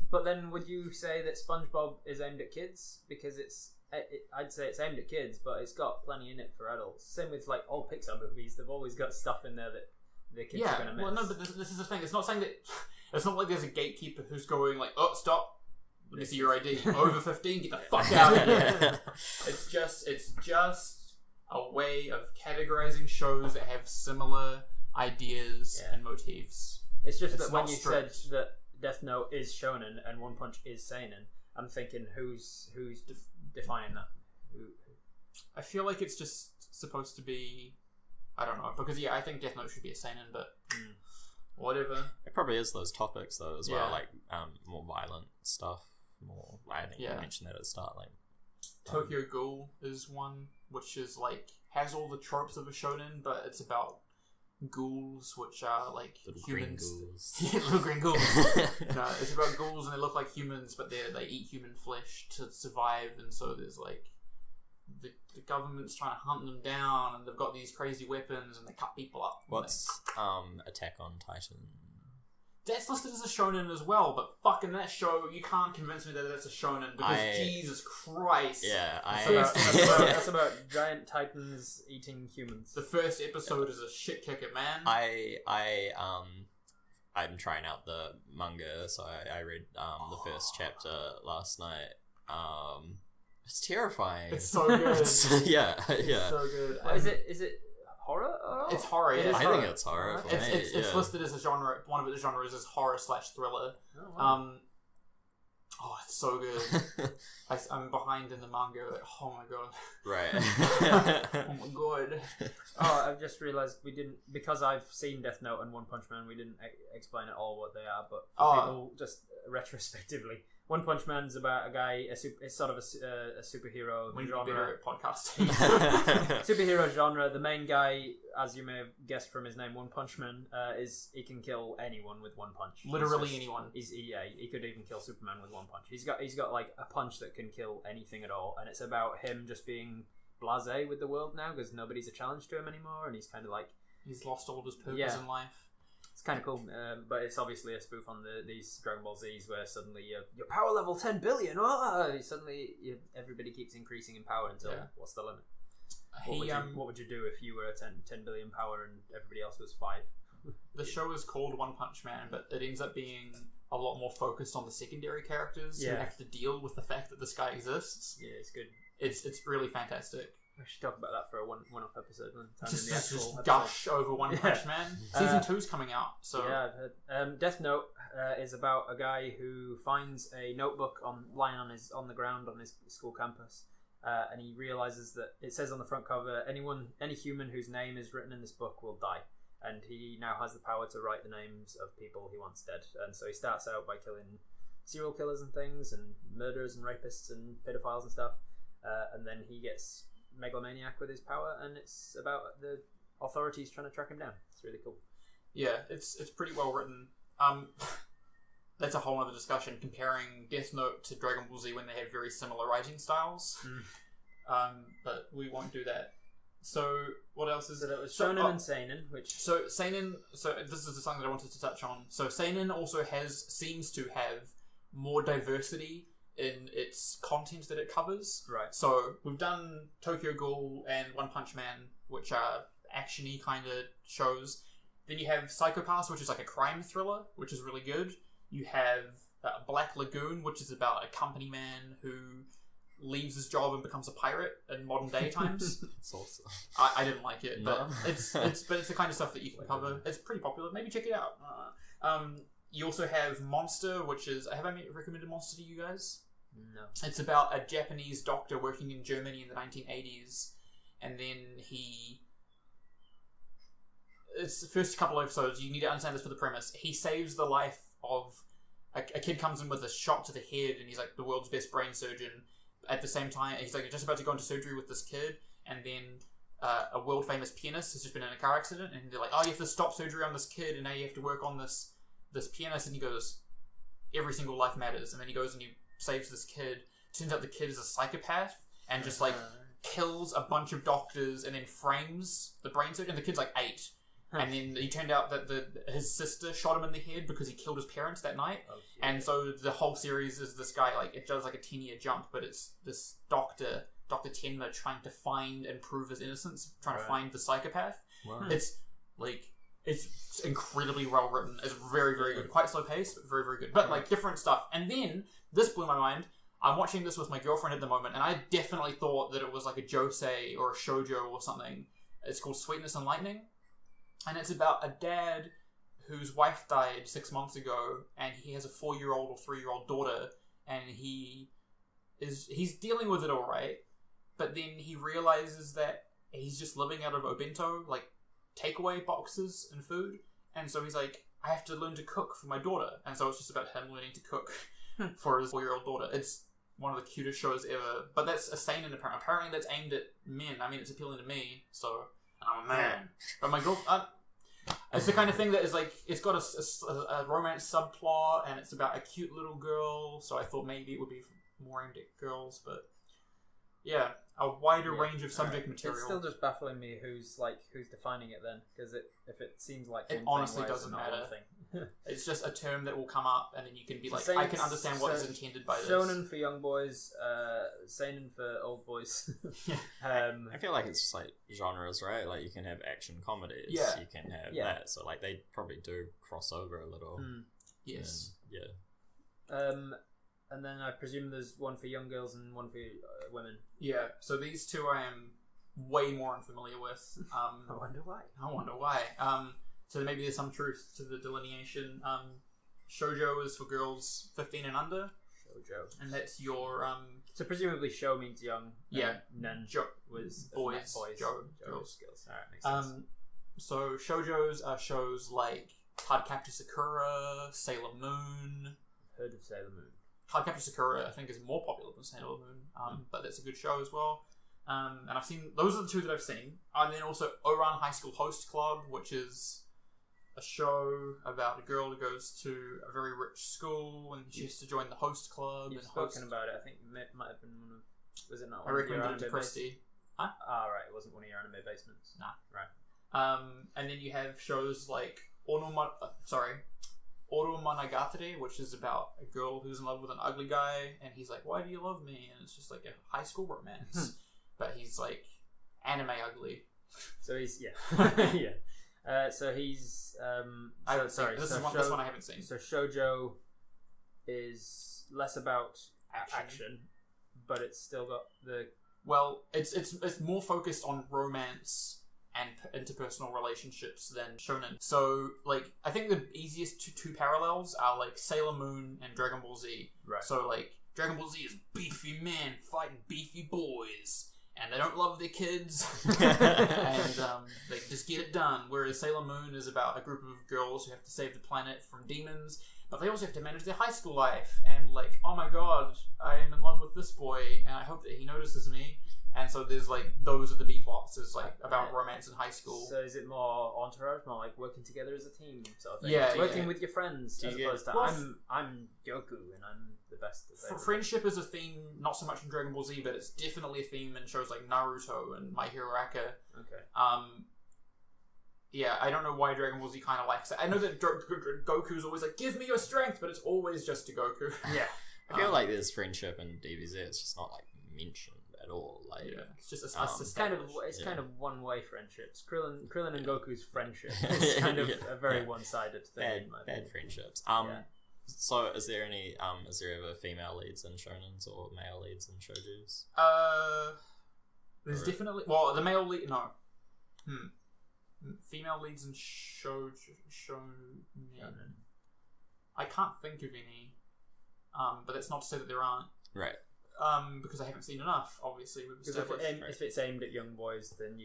but then would you say that SpongeBob is aimed at kids? Because I'd say it's aimed at kids, but it's got plenty in it for adults. Same with like all Pixar movies; they've always got stuff in there that the kids are going to miss. Well, no, but this is the thing. It's not saying that. It's not like there's a gatekeeper who's going like, oh, stop. Let me see your ID. Over 15, get the fuck out of here. It's just a way of categorizing shows that have similar ideas and motifs. It's just that when you said that Death Note is shonen and One Punch is seinen, I'm thinking who's defining that? I feel like it's just supposed to be. I don't know, because I think Death Note should be a seinen, but whatever. It probably is those topics though as well, like more violent stuff. More, I think you mentioned that at the start. Like Tokyo Ghoul is one which is like has all the tropes of a shonen, but it's about ghouls, which are like little humans. Green ghouls. Yeah, little green ghouls. No, it's about ghouls and they look like humans, but they eat human flesh to survive, and so there's like the government's trying to hunt them down, and they've got these crazy weapons, and they cut people up. What's Attack on Titan? That's listed as a shonen as well, but fucking that show, you can't convince me that that's a shonen because Jesus Christ. Yeah, that's about giant titans eating humans. The first episode is a shit kicker, man. I'm trying out the manga, so I read the first chapter last night. It's terrifying. It's so good. It's so good. Is it horror? It's horror. Yeah. I think it's horror. It's listed as a genre. One of the genres is horror/thriller. Oh, wow. It's so good. I'm behind in the manga. Like, oh my god. Right. Oh my god. I've just realised we didn't, because I've seen Death Note and One Punch Man, we didn't explain at all what they are, but for people just retrospectively. One Punch Man's about a guy, it's sort of a superhero genre. Podcast. Superhero genre. The main guy, as you may have guessed from his name, One Punch Man, he can kill anyone with one punch. Literally anyone. He could even kill Superman with one punch. He's got like a punch that can kill anything at all, and it's about him just being blasé with the world now because nobody's a challenge to him anymore, and he's kind of like he's lost all of his purpose in life. It's kind of cool, but it's obviously a spoof on these Dragon Ball Z's where suddenly your power level 10 billion. Everybody keeps increasing in power until what's the limit? What would you do if you were 10 billion power and everybody else was 5? The show is called One Punch Man, but it ends up being a lot more focused on the secondary characters who have to deal with the fact that this guy exists. Yeah, it's good. It's really fantastic. We should talk about that for a one-off episode. Just gush over One Punch Man. Season 2's coming out. So yeah, I've heard. Death Note is about a guy who finds a notebook lying on the ground on his school campus, and he realizes that it says on the front cover, any human whose name is written in this book will die, and he now has the power to write the names of people he wants dead. And so he starts out by killing serial killers and things, and murderers and rapists and pedophiles and stuff, and then he gets megalomaniac with his power, and it's about the authorities trying to track him down. It's really cool. Yeah, it's pretty well written. That's a whole other discussion, comparing Death Note to Dragon Ball Z when they have very similar writing styles. But we won't do that. So what else is it? It was shonen and seinen, seinen. So this is something that I wanted to touch on. So seinen also seems to have more diversity in its content that it covers. Right. So we've done Tokyo Ghoul and One Punch Man, which are action-y kind of shows. Then you have Psycho-Pass, which is like a crime thriller, which is really good. You have Black Lagoon, which is about a company man who leaves his job and becomes a pirate in modern day times. It's awesome. I didn't like it, but it's the kind of stuff that you can cover. It's pretty popular. Maybe check it out. You also have Monster, which is... Have I recommended Monster to you guys? No. It's about a Japanese doctor working in Germany in the 1980s, and then he... It's the first couple of episodes. You need to understand this for the premise. He saves the life of... A kid comes in with a shot to the head, and he's like the world's best brain surgeon. At the same time, he's like just about to go into surgery with this kid, and then a world famous pianist has just been in a car accident, and they're like, "Oh, you have to stop surgery on this kid, and now you have to work on this pianist." And he goes, "Every single life matters." And then he goes and he saves this kid. Turns out the kid is a psychopath and just like kills a bunch of doctors and then frames the brain surgeon. And the kid's like 8. And then he turned out that his sister shot him in the head because he killed his parents that night. Oh, and so the whole series is this guy, like, it does like a 10-year jump, but it's this Dr. Tenma trying to find and prove his innocence, trying to find the psychopath. Wow. It's incredibly well written. It's very, very good. Quite slow paced, but very, very good. But like different stuff. And then this blew my mind. I'm watching this with my girlfriend at the moment, and I definitely thought that it was like a josei or a shoujo or something. It's called Sweetness and Lightning. And it's about a dad whose wife died 6 months ago, and he has a 4-year-old or 3-year-old daughter, and he's dealing with it all right, but then he realizes that he's just living out of obento, like takeaway boxes and food, and so he's like, I have to learn to cook for my daughter, and so it's just about him learning to cook for his 4-year-old daughter. It's one of the cutest shows ever, but that's a seinen apparently that's aimed at men. I mean, it's appealing to me, so... I'm a man. But my girlfriend... it's the kind of thing that is like... It's got a romance subplot, and it's about a cute little girl, so I thought maybe it would be more aimed at girls, but... Yeah, a wider range of subject material. It's still just baffling me who's defining it then, because if it seems like... It honestly doesn't matter. It's just a term that will come up, and then you can be like, I can understand what is intended by this. Shōnen for young boys, seinen for old boys. I feel like it's just like genres, right? Like you can have action comedies, you can have that. So like they probably do cross over a little. Yes. And then I presume there's one for young girls and one for women. Yeah, so these two I am way more unfamiliar with. I wonder why. So maybe there's some truth to the delineation. Shoujo is for girls 15 and under. Shoujo. And that's your... So presumably show means young. Yeah. Nen was boys. Girls. Alright, makes sense. So shoujos are shows like Cardcaptor Sakura, Sailor Moon. Heard of Sailor Moon. Cardcaptor Sakura, I think, is more popular than Sailor Moon, but that's a good show as well. And I've seen... Those are the two that I've seen. And then also Ouran High School Host Club, which is a show about a girl who goes to a very rich school and she has to join the host club. You've spoken about it. I think it might have been one of... Was it not I recommended it to Christy. Huh? Right. It wasn't one of your anime basements. Nah. Right. And then you have shows like Oromonogatari, which is about a girl who's in love with an ugly guy, and he's like, "Why do you love me?" And it's just like a high school romance, but he's like anime ugly. So he's so he's this one I haven't seen. So shoujo is less about action, but it's still got the... Well, it's more focused on romance and interpersonal relationships than shonen. So, like, I think the easiest two parallels are, like, Sailor Moon and Dragon Ball Z. Right. So, like, Dragon Ball Z is beefy men fighting beefy boys, and they don't love their kids, and they just get it done. Whereas Sailor Moon is about a group of girls who have to save the planet from demons, but they also have to manage their high school life, and, like, oh my god, I am in love with this boy, and I hope that he notices me. And so there's like, those are the B plots, is like about romance in high school. So is it more entourage, more like working together as a team sort of thing? Yeah, working with your friends as opposed to I'm Goku and I'm the best. Friendship is a theme, not so much in Dragon Ball Z, but it's definitely a theme in shows like Naruto and My Hero Academia. Okay. Yeah, I don't know why Dragon Ball Z kind of likes it. I know that Goku's always like, give me your strength, but it's always just to Goku. Yeah. I feel like there's friendship in DBZ. It's just not like mentioned at all. Like, it's just it's kind of one-way friendships. Krillin and Goku's friendship is kind of a very one-sided thing. Bad friendships. So is there ever female leads in shonens or male leads in shoujos? There's definitely the male lead. No, female leads in shonen. I can't think of any. But that's not to say that there aren't. Right. Because I haven't seen enough. Obviously, because if it's aimed at young boys, then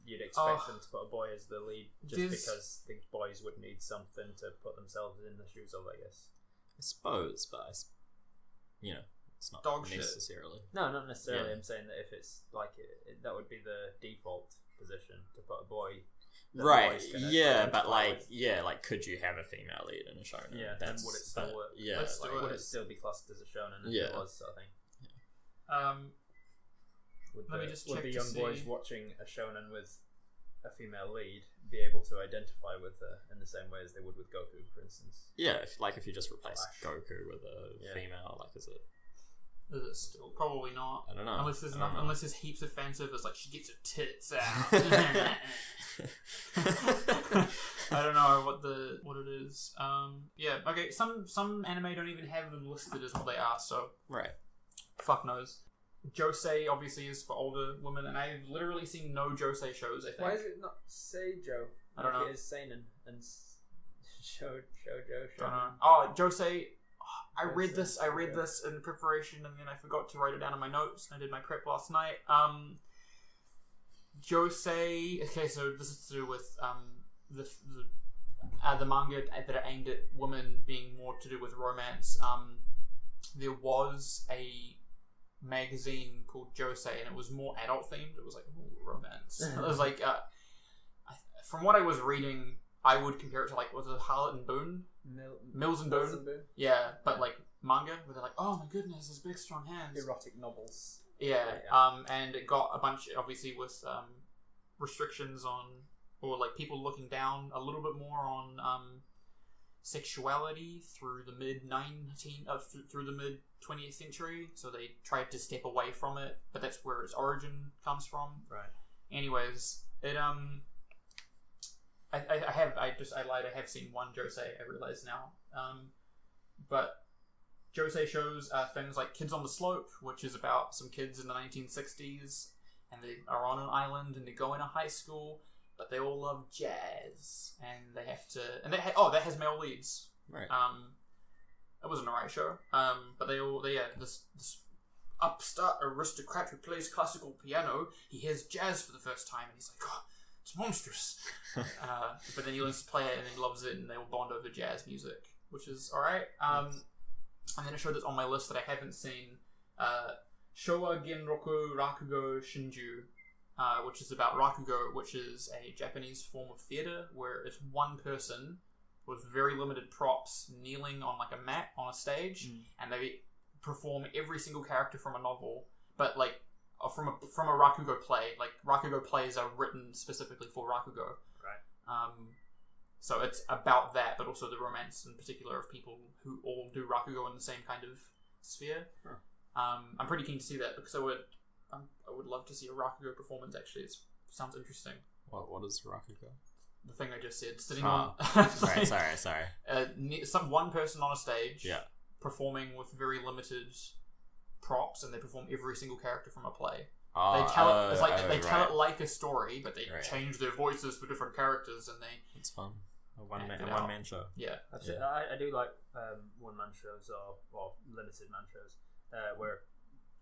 you'd expect them to put a boy as the lead, because the boys would need something to put themselves in the shoes of, I guess. I suppose, but it's not dog necessarily. Shit. No, not necessarily. Yeah. I'm saying that if it's like that would be the default position to put a boy. Right. Yeah, but could you have a female lead in a shonen? Yeah. And would it still work? Yeah. Would it still be classed as a shonen if it was sort of thing? Would the young boys watching a shonen with a female lead be able to identify with her in the same way as they would with Goku, for instance? Yeah, if you just replace Goku with a female, is it? Is it still? Probably not. I don't know. Unless there's heaps of fan service, like she gets her tits out. I don't know what it is. Okay. Some anime don't even have them listed as what they are. So right. Fuck knows. Josei obviously is for older women, and I've literally seen no Josei shows. I think. Why is it not Seijo? I don't know. It is seinen and shoujo. Oh, Josei. I read this in preparation, and then I forgot to write it down in my notes. I did my prep last night. Josei. Okay, so this is to do with the manga that are aimed at women being more to do with romance. There was a magazine called Josei, and it was more adult themed. It was like romance. It was like, from what I was reading, I would compare it to was it Harlot and Boone? Mills and Boone? Yeah, but like manga, where they're like, oh my goodness, his big strong hands. Erotic novels. Yeah. And it got a bunch, obviously, with restrictions on, or like people looking down a little bit more on sexuality through the mid 20th century. So they tried to step away from it, but that's where its origin comes from. Right. Anyways, it I lied. I have seen one Josei. I realize now. But Josei shows things like Kids on the Slope, which is about some kids in the 1960s, and they are on an island and they go into high school, but they all love jazz, and they have to. And that has male leads. Right. It wasn't a right show. But this upstart aristocrat who plays classical piano, he hears jazz for the first time, and he's like, oh, it's monstrous. But then he learns to play it and he loves it, and they will bond over jazz music, which is alright. And then a show that's on my list that I haven't seen, Showa Genroku Rakugo Shinju, which is about Rakugo, which is a Japanese form of theatre where it's one person with very limited props kneeling on like a mat on a stage, and they perform every single character from a novel, but like from a Rakugo play. Like Rakugo plays are written specifically for Rakugo. Right. So it's about that, but also the romance in particular of people who all do Rakugo in the same kind of sphere. Huh. I'm pretty keen to see that because I would love to see a Rakugo performance. Actually, it sounds interesting. What is Rakugo? The thing I just said, sitting on. Right, sorry. One person on a stage. Yeah. Performing with very limited props, and they perform every single character from a play. Oh, they tell it. It's like they tell it like a story, but they change their voices for different characters, and they. It's fun. A one man show. Yeah, that's it. I do like one man shows or limited man shows where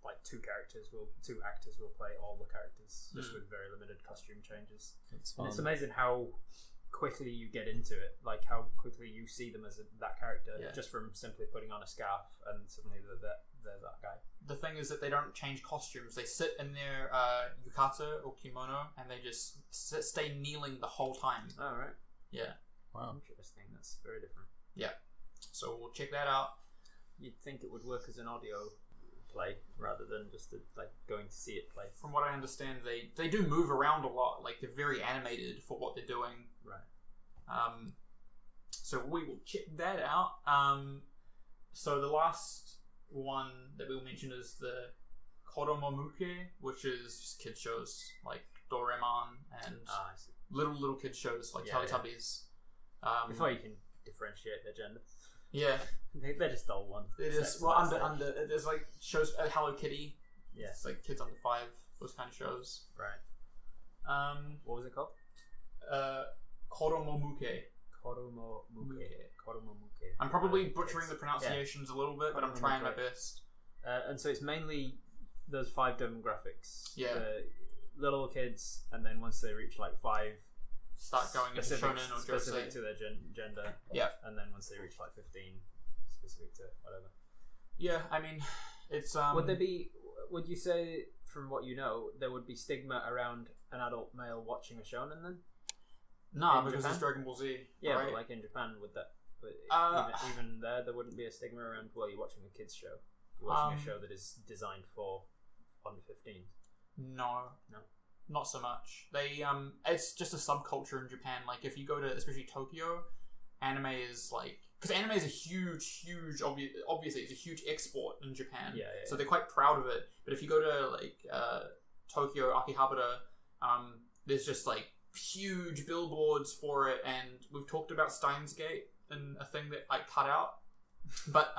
like two actors will play all the characters just with very limited costume changes. It's fun. And it's amazing how quickly you get into it, like how quickly you see them as that character just from simply putting on a scarf, and suddenly they're that guy. The thing is that they don't change costumes. They sit in their yukata or kimono, and they just stay kneeling the whole time. Oh, right. Yeah. Wow. Interesting. That's very different. Yeah. So we'll check that out. You'd think it would work as an audio play rather than just like going to see it play. From what I understand, they do move around a lot. Like they're very animated for what they're doing. Right. So we will check that out. So the last one that we'll mention is the Koromomuke, which is just kids shows like Doraemon and little kids shows like Teletubbies. Before you can differentiate their gender. Yeah, they're just all one. It is under. There's like shows Hello Kitty. Yeah, it's like kids under 5. Those kind of shows. Right. What was it called? Koromomuke. Koromomuke. I'm probably butchering the pronunciations a little bit, but I'm trying my best. And so it's mainly those 5 demographics. Yeah. Little kids, and then once they reach like 5, start going into shōnen or specific to their gender. Yeah. And then once they reach like 15, specific to whatever. Yeah, I mean, it's would you say, from what you know, there would be stigma around an adult male watching a shōnen then? No, because it's Dragon Ball Z. Yeah, right? but like in Japan, would that? Even there wouldn't be a stigma around. Well, you're watching a kids show. You're watching a show that is designed for under 15. No, not so much. They it's just a subculture in Japan. Like if you go to especially Tokyo, anime is like, because anime is a huge obviously it's a huge export in Japan. Yeah. So they're quite proud of it. But if you go to like Tokyo, Akihabara, there's just like huge billboards for it, and we've talked about Steins Gate and a thing that I cut out. But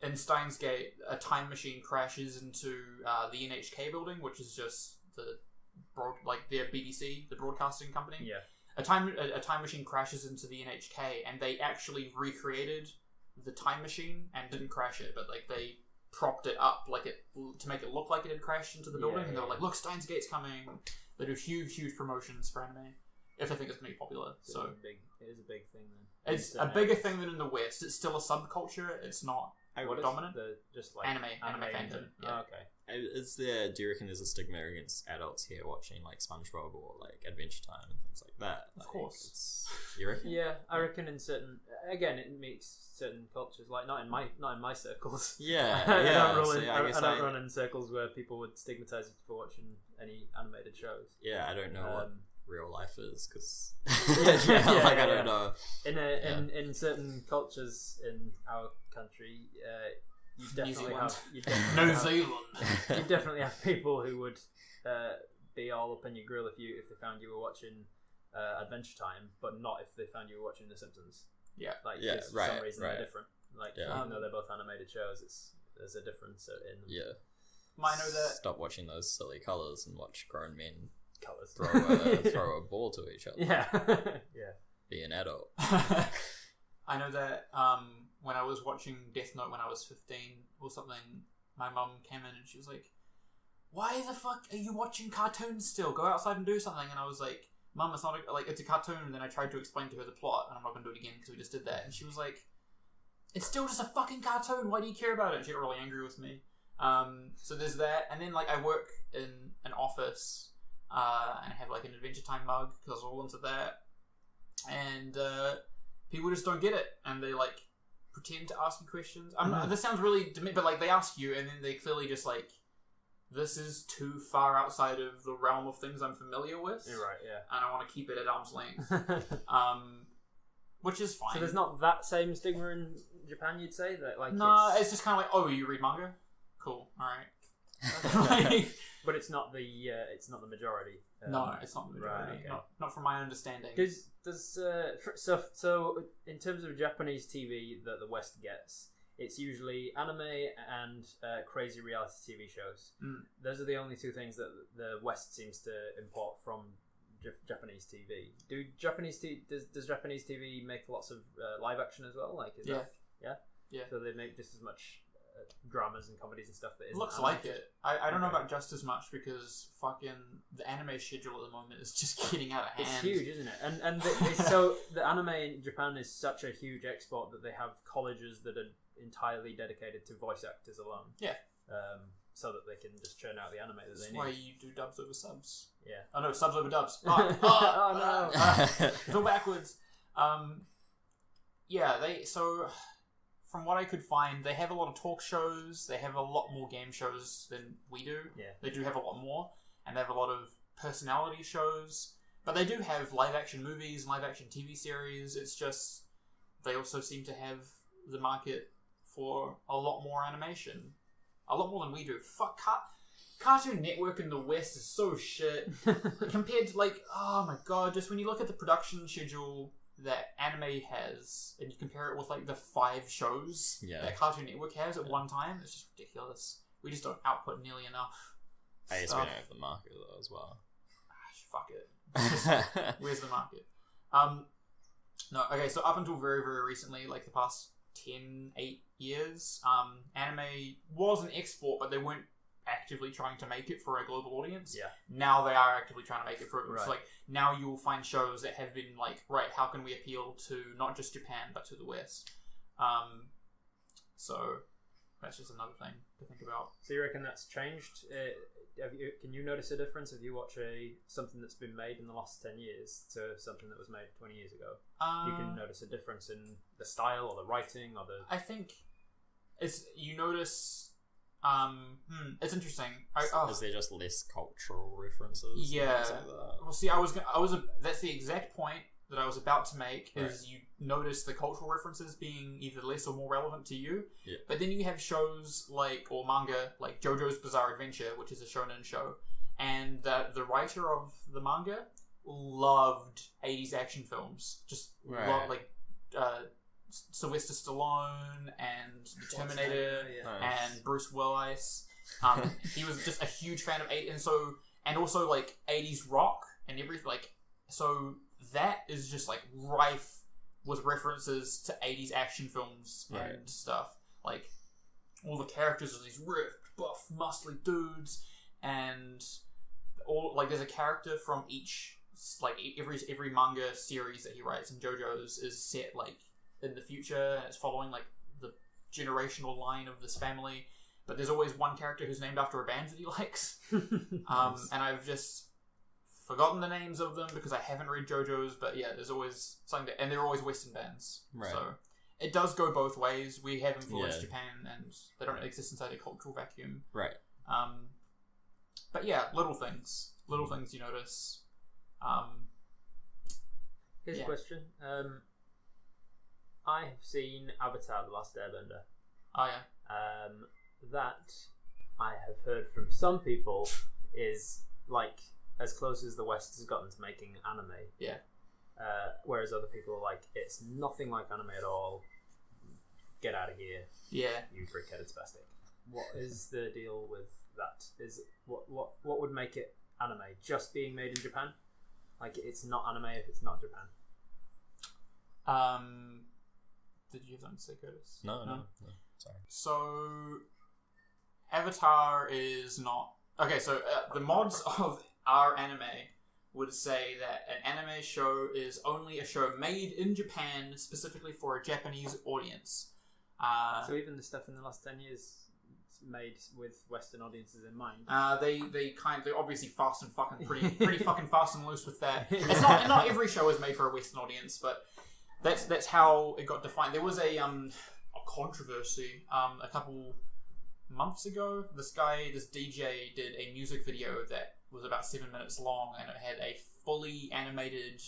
in Steins Gate, a time machine crashes into the NHK building, which is just their BBC, the broadcasting company. Yeah. A time machine crashes into the NHK, and they actually recreated the time machine and didn't crash it, but like they propped it up to make it look like it had crashed into the building, and they were like, "Look, Steins Gate's coming." They do huge promotions for anime if they think it's going to be popular. So it is a big thing then. It's a bigger thing than in the West. It's still a subculture. It's not dominant. Just like anime fandom. Yeah. Oh, okay. Do you reckon there's a stigma against adults here watching like SpongeBob or like Adventure Time and things like that? Of course. You reckon? Yeah, I reckon in certain, again, it meets certain cultures. Like not in my circles. Yeah, I don't run in circles where people would stigmatize you for watching any animated shows. Yeah, I don't know what real life is because I don't know. In certain cultures in our country, you definitely have New Zealand. You definitely have people who would be all up in your grill if they found you were watching Adventure Time, but not if they found you were watching The Simpsons. Yeah, for some reason they're different. Even though they're both animated shows, there's a difference in them. Yeah. I know that. Stop watching those silly colours and watch grown men colours throw a ball to each other. Yeah. Be an adult. I know that when I was watching Death Note when I was 15 or something, my mum came in and she was like, "Why the fuck are you watching cartoons still? Go outside and do something." And I was like, "Mum, it's not it's a cartoon." And then I tried to explain to her the plot, and I'm not going to do it again because we just did that. And she was like, "It's still just a fucking cartoon. Why do you care about it?" And she got really angry with me. So there's that. And then like I work in an office and I have like an Adventure Time mug because I was all into that. And people just don't get it, and they like pretend to ask you questions. This sounds really but like they ask you, and then they clearly just like, this is too far outside of the realm of things I'm familiar with. You're right, yeah. And I want to keep it at arm's length. Which is fine. So there's not that same stigma in Japan, you'd say? That like no, it's just kind of like, oh, you read manga? Cool, alright. But it's not the majority. No, it's not the majority. Right, okay. Not from my understanding. So in terms of Japanese TV that the West gets, it's usually anime and crazy reality TV shows. Those are the only two things that the West seems to import from Japanese TV. Does Japanese TV make lots of live action as well? Like yeah. So they make just as much dramas and comedies and stuff that isn't looks like it. I don't know about just as much because fucking the anime schedule at the moment is just getting out of hand. It's huge, isn't it? And so the anime in Japan is such a huge export that they have colleges that are entirely dedicated to voice actors alone. Yeah. So that they can just churn out the anime that they need. That's why you do dubs over subs. Yeah. Oh no, subs over dubs. Oh no. It's all backwards. So from what I could find, they have a lot of talk shows. They have a lot more game shows than we do. Yeah. They do have a lot more. And they have a lot of personality shows. But they do have live-action movies and live-action TV series. It's just they also seem to have the market for a lot more animation. A lot more than we do. Fuck, Cartoon Network in the West is so shit. Compared to, like, oh my god, just when you look at the production schedule that anime has, and you compare it with, like, the 5 shows that Cartoon Network has at one time, it's just ridiculous. We just don't output nearly enough. I guess we don't have the market, though, as well. Fuck it. Where's the market? No, okay, so up until very, very recently, like the past 8 years, anime was an export, but they weren't actively trying to make it for a global audience. Yeah. Now they are actively trying to make it for it. Right. It's like, now you will find shows that have been like, right, how can we appeal to not just Japan, but to the West? So that's just another thing to think about. So you reckon that's changed? Can you notice a difference if you watch something that's been made in the last 10 years to something that was made 20 years ago? You can notice a difference in the style or the writing or the... I think you notice... it's interesting. Is there just less cultural references? Yeah. Well, see, that's the exact point that I was about to make, is you notice the cultural references being either less or more relevant to you. Yeah. But then you have shows or manga like JoJo's Bizarre Adventure, which is a shōnen show, and the writer of the manga loved 80s action films. Just Sylvester Stallone and the Terminator and Bruce Willis. He was just a huge fan of 80s, and also like 80s rock and everything. Like, so that is just like rife with references to 80s action films and stuff. Like, all the characters are these ripped, buff, muscly dudes, and all like there's a character from each, like every manga series that he writes, and JoJo's is set like in the future, and it's following like the generational line of this family, but there's always one character who's named after a band that he likes. Nice. And I've just forgotten the names of them because I haven't read JoJo's, but yeah, there's always something and they're always Western bands. Right. So it does go both ways. We have influenced Japan, and they don't exist inside a cultural vacuum. Right. But yeah, little things you notice. Here's a question. I have seen Avatar: The Last Airbender. Oh yeah. That I have heard from some people is like as close as the West has gotten to making anime. Yeah. Whereas other people are like, it's nothing like anime at all. Get out of here. Yeah. You brick-headed spastic. What is the deal with that? Is what would make it anime? Just being made in Japan? Like, it's not anime if it's not Japan. Did you have something to say, Curtis? No. Sorry. So, Avatar is not... Okay, so the mods of our anime would say that an anime show is only a show made in Japan specifically for a Japanese audience. So even the stuff in the last 10 years is made with Western audiences in mind. They're obviously fast and fucking pretty fucking fast and loose with that. It's not every show is made for a Western audience, but that's how it got defined. There was a controversy a couple months ago. This DJ did a music video that was about 7 minutes long, and it had a fully animated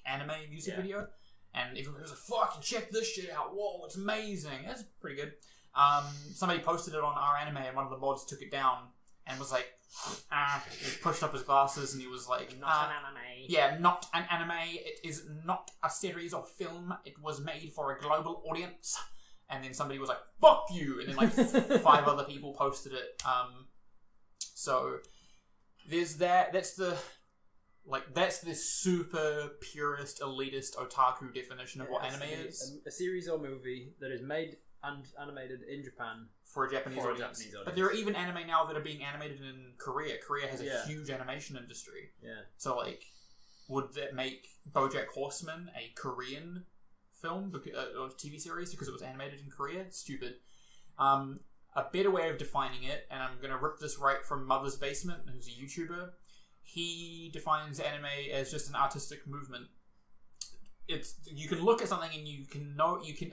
anime music video, and everyone was like, fucking check this shit out, whoa, it's amazing. That's pretty good. Somebody posted it on our anime, and one of the mods took it down and was like, he pushed up his glasses and he was like, not an anime. Yeah, not an anime. It is not a series or film. It was made for a global audience. And then somebody was like, fuck you! And then like 5 other people posted it. So there's that. That's the super purist, elitist, otaku definition of what anime is. A series or movie that is made and animated in Japan for a Japanese audience. But there are even anime now that are being animated in Korea. Korea has a huge animation industry. Yeah. So like, would that make BoJack Horseman a Korean film or TV series because it was animated in Korea? Stupid. A better way of defining it, and I'm going to rip this right from Mother's Basement, who's a YouTuber. He defines anime as just an artistic movement. You can look at something and you can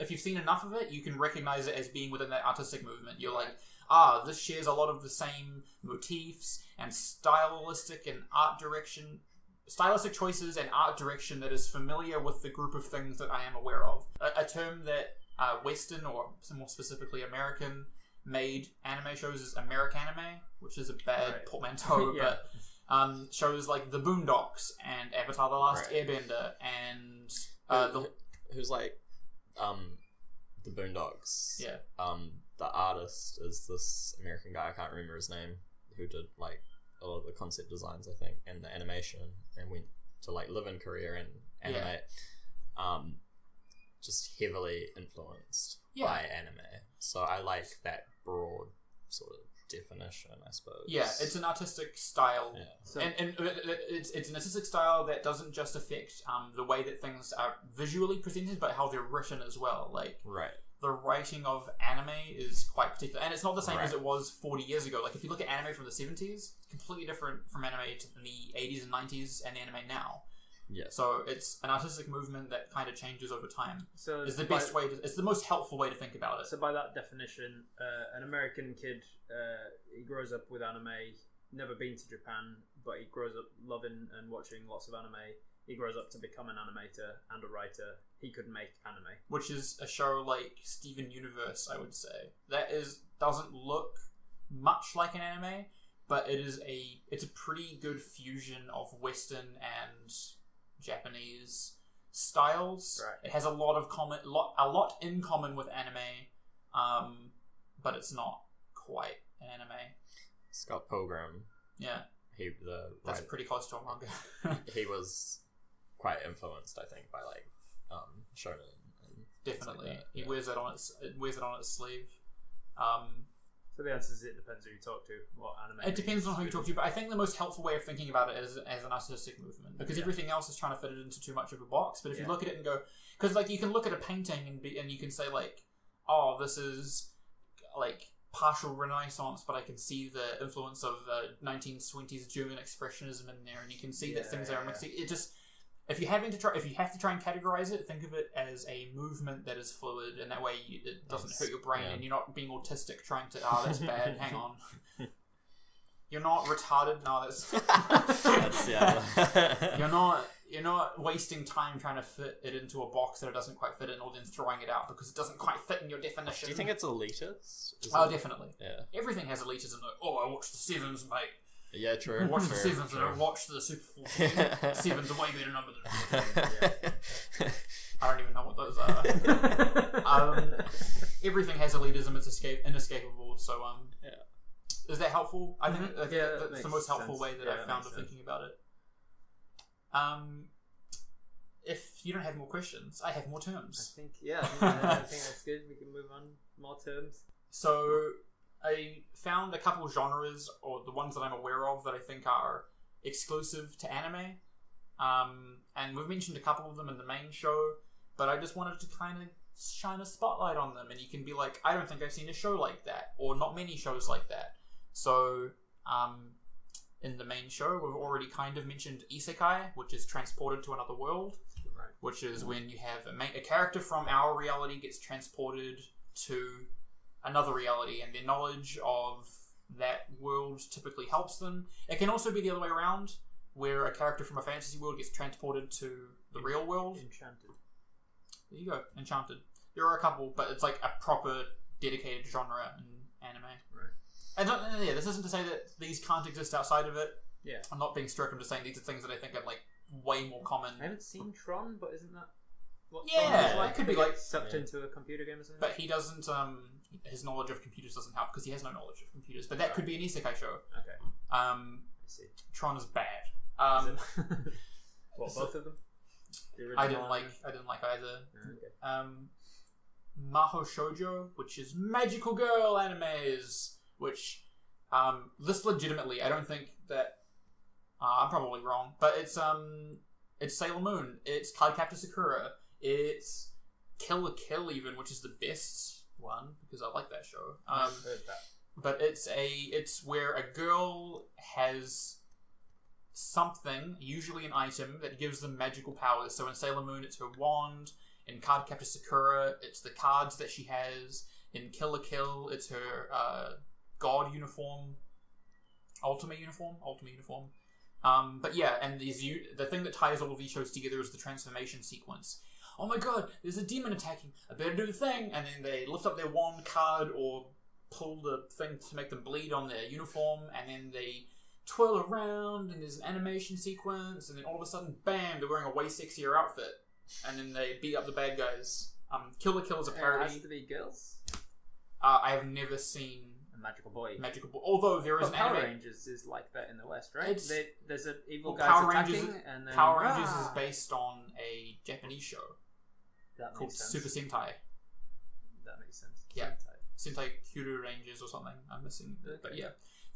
if you've seen enough of it, you can recognize it as being within that artistic movement. You're like, this shares a lot of the same motifs and stylistic choices and art direction that is familiar with the group of things that I am aware of. A term that Western, or more specifically American made anime shows is Americanime, which is a bad portmanteau, Yeah. but shows like The Boondocks and Avatar: The Last Airbender and who's like The Boondocks. Yeah. The artist is this American guy, I can't remember his name, who did like a lot of the concept designs, I think, and the animation, and went to like live in Korea and animate. Just heavily influenced by anime. So I like that broad sort of definition, I suppose. Yeah, it's an artistic style. Yeah. So, And it's an artistic style that doesn't just affect the way that things are visually presented, but how they're written as well. Like, the writing of anime is quite particular. And it's not the same as it was 40 years ago. Like, if you look at anime from the 70s, it's completely different from anime in the 80s and 90s and anime now. Yeah. So it's an artistic movement that kind of changes over time. So it's the best way. It's the most helpful way to think about it. So by that definition, an American kid, he grows up with anime, never been to Japan, but he grows up loving and watching lots of anime. He grows up to become an animator and a writer. He could make anime, which is a show like Steven Universe, I would say. That doesn't look much like an anime, but it's a pretty good fusion of Western and Japanese styles. It has a lot in common with anime, but it's not quite an anime. Scott Pilgrim. Yeah, that's pretty close to a manga. He was quite influenced, I think, by like shōnen. Definitely, like he wears it on its sleeve. So the answer is it depends who you talk to, what anime. It depends on who you talk to, but I think the most helpful way of thinking about it is as an artistic movement, because everything else is trying to fit it into too much of a box. But if you look at it and go, because like you can look at a painting and you can say like, oh, this is like partial Renaissance, but I can see the influence of 1920s German expressionism in there, and you can see that things are mixing. It just if you have to try and categorize it, think of it as a movement that is fluid, and that way it doesn't hurt your brain, and you're not being autistic trying to, that's bad, hang on. You're not retarded, no, you're not wasting time trying to fit it into a box that it doesn't quite fit in, or then throwing it out because it doesn't quite fit in your definition. Do you think it's elitist? Definitely. Yeah. Everything has elitism. I watched the Sevens, mate. Yeah, true. I watched the Sevens and I watched the Super 14. Sevens are way better number than 14. I don't even know what those are. Everything has elitism. It's inescapable. So, is that helpful? I think that's the most helpful way that I've found of thinking about it. If you don't have more questions, I have more terms. I think that's good. We can move on. More terms. So, I found a couple of genres, or the ones that I'm aware of, that I think are exclusive to anime. And we've mentioned a couple of them in the main show, but I just wanted to kind of shine a spotlight on them, and you can be like, I don't think I've seen a show like that, or not many shows like that. So, in the main show, we've already kind of mentioned isekai, which is transported to another world, which is when you have a character from our reality gets transported to another reality, and their knowledge of that world typically helps them. It can also be the other way around, where a character from a fantasy world gets transported to the real world. Enchanted. There you go, Enchanted. There are a couple, but it's like a proper dedicated genre in anime. Right. And this isn't to say that these can't exist outside of it. Yeah. I'm not being strict, I'm just saying these are things that I think are like way more common. I haven't seen Tron, but isn't that what Tron is like? It could be like sucked into a computer game or something. But he doesn't, his knowledge of computers doesn't help because he has no knowledge of computers. But that could be an isekai show. Okay. I see. Tron is bad. What, both of them? I didn't like either. Okay. Maho Shoujo, which is magical girl animes, which this legitimately, I don't think that I'm probably wrong, but it's Sailor Moon, it's Cardcaptor Sakura, it's Kill la Kill even, which is the best one because I like that show. I've heard that. But it's where a girl has something, usually an item, that gives them magical powers. So in Sailor Moon, it's her wand. In Cardcaptor Sakura, it's the cards that she has. In Kill la Kill, it's her god uniform, Ultimate uniform. But yeah, and the thing that ties all of these shows together is the transformation sequence. oh my god, there's a demon attacking, I better do the thing, and then they lift up their wand card or pull the thing to make them bleed on their uniform, and then they twirl around, and there's an animation sequence, and then all of a sudden, bam, they're wearing a way sexier outfit, and then they beat up the bad guys. Kill la Kill is a parody. It has to be girls. I have never seen a Magical Boy. Although there is an Power anime. Rangers is like that in the West, right? There's an evil guy attacking, and then Power Rangers is based on a Japanese show called Super Sentai. That makes sense. Yeah, Sentai Kyuru Rangers or something. I'm missing, but yeah,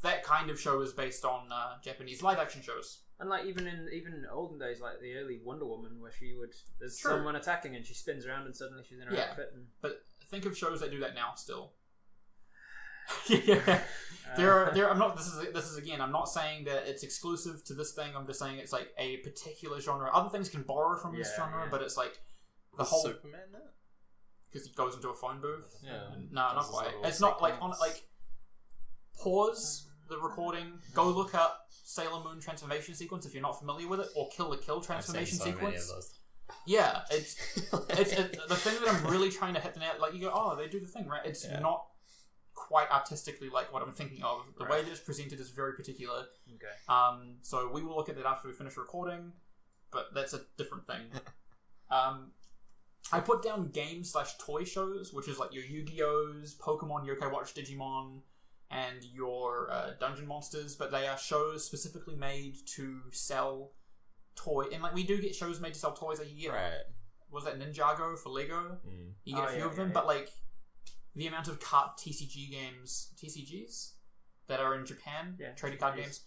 that kind of show is based on Japanese live action shows. And like even in olden days, like the early Wonder Woman, where there's someone attacking and she spins around and suddenly she's in her outfit. But think of shows that do that now still. Yeah, I'm not. This is again. I'm not saying that it's exclusive to this thing. I'm just saying it's like a particular genre. Other things can borrow from this genre, but it's like the whole Superman that because he goes into a phone booth. Yeah, no, not quite. It's not like on like pause the recording. Go look up Sailor Moon transformation sequence if you're not familiar with it, or Kill la Kill transformation sequence. Yeah, it's the thing that I'm really trying to hit the nail. Like you go, oh, they do the thing right. It's not quite artistically like what I'm thinking of. The way that it's presented is very particular. Okay. So we will look at that after we finish recording, but that's a different thing. I put down game/toy shows, which is like your Yu-Gi-Ohs, Pokemon, Yokai Watch, Digimon, and your Dungeon Monsters, but they are shows specifically made to sell toy. And like we do get shows made to sell toys. Like you get, was that Ninjago for Lego? You get a few of them, but like the amount of card TCGs that are in Japan, trading card games,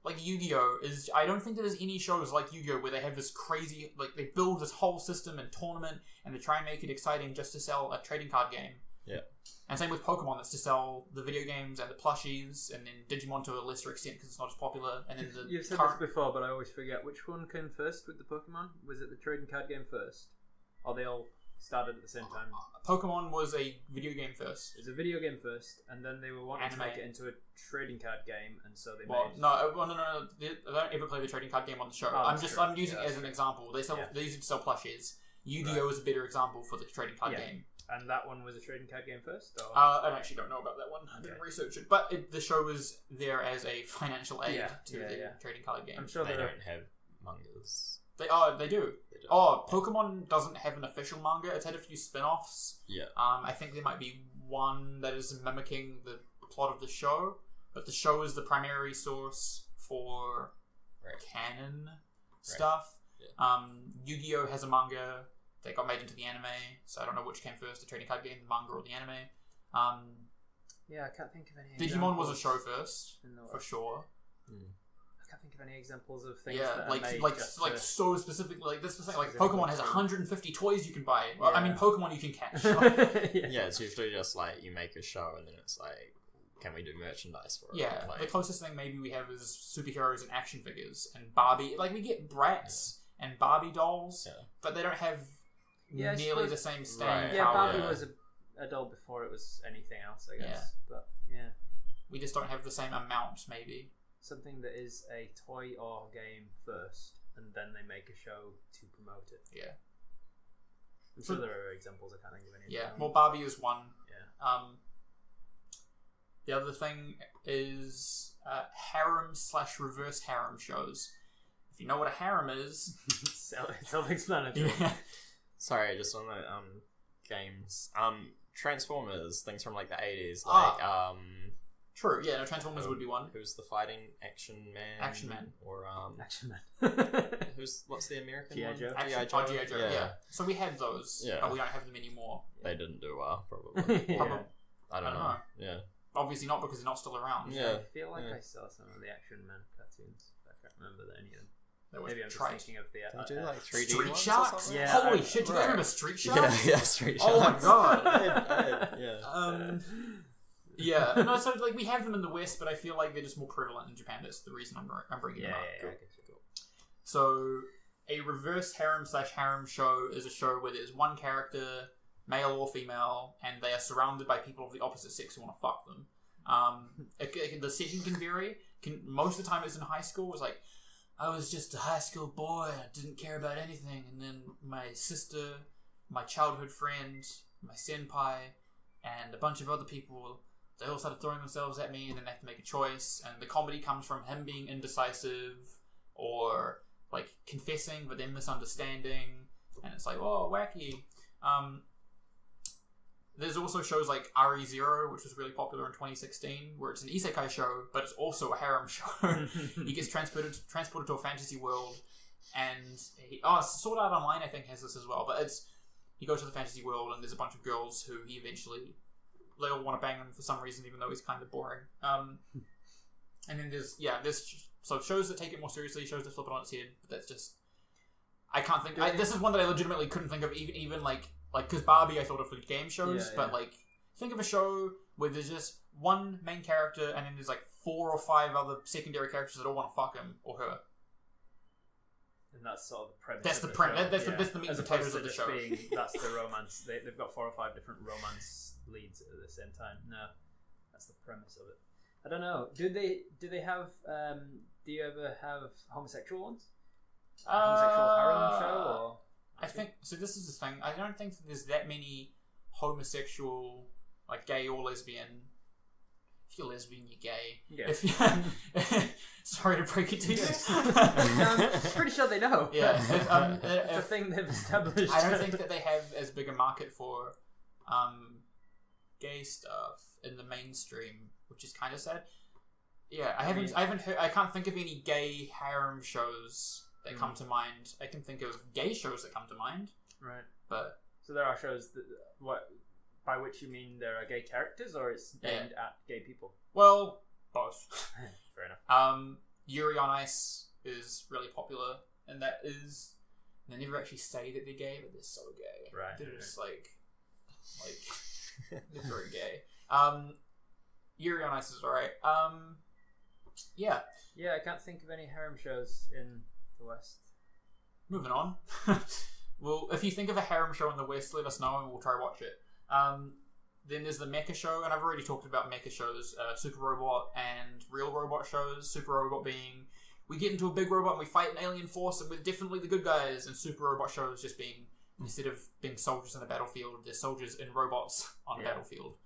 like Yu-Gi-Oh is. I don't think that there's any shows like Yu-Gi-Oh where they have this crazy, like they build this whole system and tournament, and they try and make it exciting just to sell a trading card game. Yeah. And same with Pokemon, that's to sell the video games and the plushies, and then Digimon to a lesser extent because it's not as popular. And then you've said this before, but I always forget which one came first with the Pokemon. Was it the trading card game first, or they all started at the same time? Pokemon was a video game first. It was a video game first, and then they were wanting to make it into a trading card game, and so they made. No. They don't ever play the trading card game on the show. I'm using it as an example. They use it to sell plushies. Yu-Gi-Oh is a better example for the trading card game. And that one was a trading card game first? Or? I actually don't know about that one. I didn't research it. But the show was there as a financial aid to the trading card game. I'm sure they don't have mangas. They do. Oh, Pokemon doesn't have an official manga. It's had a few spin-offs. Yeah. I think there might be one that is mimicking the plot of the show, but the show is the primary source for canon stuff. Yeah. Yu-Gi-Oh has a manga that got made into the anime, so I don't know which came first, the trading card game, the manga, or the anime. I can't think of any. Digimon was a show first, for sure. I can't think of any examples of things. So specifically, like this thing, like Pokemon has 150 toys you can buy. Well, I mean, Pokemon you can catch. It's usually just like you make a show and then it's like, can we do merchandise for it? Yeah, the closest thing maybe we have is superheroes and action figures and Barbie. Like we get Bratz and Barbie dolls, but they don't have nearly the same staying power. Yeah, Barbie was a doll before it was anything else, I guess. But we just don't have the same amount, maybe. Something that is a toy or game first, and then they make a show to promote it. Yeah. I'm sure there are examples. I can't think of any. Yeah, well, Barbie is one. Yeah. The other thing is harem/reverse harem shows. If you know what a harem is, self-explanatory. Yeah. Sorry, just on the games. Transformers, things from like the 80s, True, yeah, Transformers would be one. Who's the fighting Action Man? Or Action Man. what's the American G.I. one? Joe. G.I. Joe. Yeah. So we had those, but we don't have them anymore. They didn't do well, probably. I don't know. Yeah. Obviously not because they're not still around. Yeah. I feel like I saw some of the Action Man cartoons. I can't remember any of them. Maybe I'm just thinking of the... They do like 3D Street ones Sharks? Yeah. Holy shit, do you guys remember Street Sharks? Yeah, Street Sharks. Oh my god. I Yeah. No, so like we have them in the West, but I feel like they're just more prevalent in Japan. That's the reason I'm bringing them up. Yeah. Cool. So a reverse harem/harem show is a show where there's one character, male or female, and they are surrounded by people of the opposite sex who want to fuck them. The setting can vary. Most of the time it's in high school. It's like I was just a high school boy. I didn't care about anything. And then my sister, my childhood friend, my senpai, and a bunch of other people, they all started throwing themselves at me, and then they have to make a choice. And the comedy comes from him being indecisive or like confessing but then misunderstanding. And it's like, oh, wacky. There's also shows like RE0, which was really popular in 2016, where it's an isekai show, but it's also a harem show. He gets transported to a fantasy world, and Sword Art Online I think has this as well. But he goes to the fantasy world, and there's a bunch of girls who they all want to bang him for some reason, even though he's kind of boring. And then there's shows that take it more seriously, shows that flip it on its head. But that's just I can't think. This is one that I legitimately couldn't think of, even like because Barbie I thought of for game shows, but like think of a show where there's just one main character and then there's like 4 or 5 other secondary characters that all want to fuck him or her. And that's sort of the premise. That's the premise. That's the meat and potatoes of the show. That's the romance. They've got 4 or 5 different romance leads at the same time. No, that's the premise of it. I don't know. Do they have? Do you ever have homosexual ones? Homosexual harem show or? I think so. This is the thing. I don't think there's that many homosexual, like gay or lesbian. If you're lesbian, you're gay. Yeah. If you, sorry to break it to you. I'm pretty sure they know. Yeah. It's a thing they've established. I don't think that they have as big a market for gay stuff in the mainstream, which is kind of sad. Yeah, I haven't heard. I can't think of any gay harem shows that come to mind. I can think of gay shows that come to mind. Right. But so there are shows that by which you mean there are gay characters, or it's aimed at gay people? Well, both. Fair enough. Yuri on Ice is really popular, and that is they never actually say that they're gay, but they're so gay. Right. They're just like they're very gay. Yuri on Ice is alright. Yeah. Yeah, I can't think of any harem shows in the West. Moving on. Well, if you think of a harem show in the West, let us know and we'll try watch it. Then there's the mecha show, and I've already talked about mecha shows, Super Robot and Real Robot shows. Super Robot being, we get into a big robot and we fight an alien force and we're definitely the good guys, and Super Robot shows just being, instead of being soldiers in a battlefield, they're soldiers in robots on a battlefield.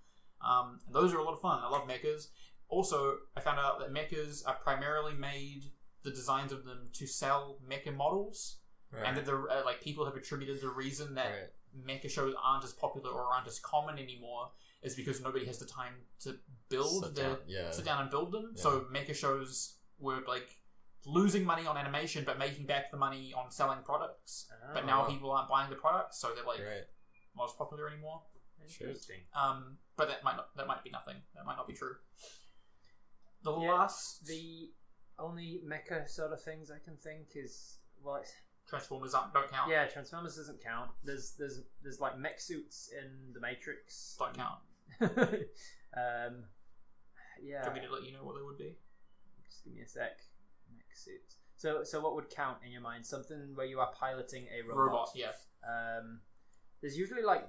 And those are a lot of fun. I love mechas. Also, I found out that mechas are primarily made, the designs of them, to sell mecha models. Right. And that people have attributed the reason that mecha shows aren't as popular or aren't as common anymore is because nobody has the time to sit down and build them. Yeah. So mecha shows were like losing money on animation but making back the money on selling products. Oh. But now people aren't buying the products, so they're like not as popular anymore. Interesting. But that might be nothing. That might not be true. The only mecha sort of things I can think is Transformers don't count. Yeah, Transformers doesn't count. There's like mech suits in the Matrix. Don't count. Yeah. Do you want me to let you know what they would be? Just give me a sec. Mech suits. So what would count in your mind? Something where you are piloting a robot. Yeah. There's usually like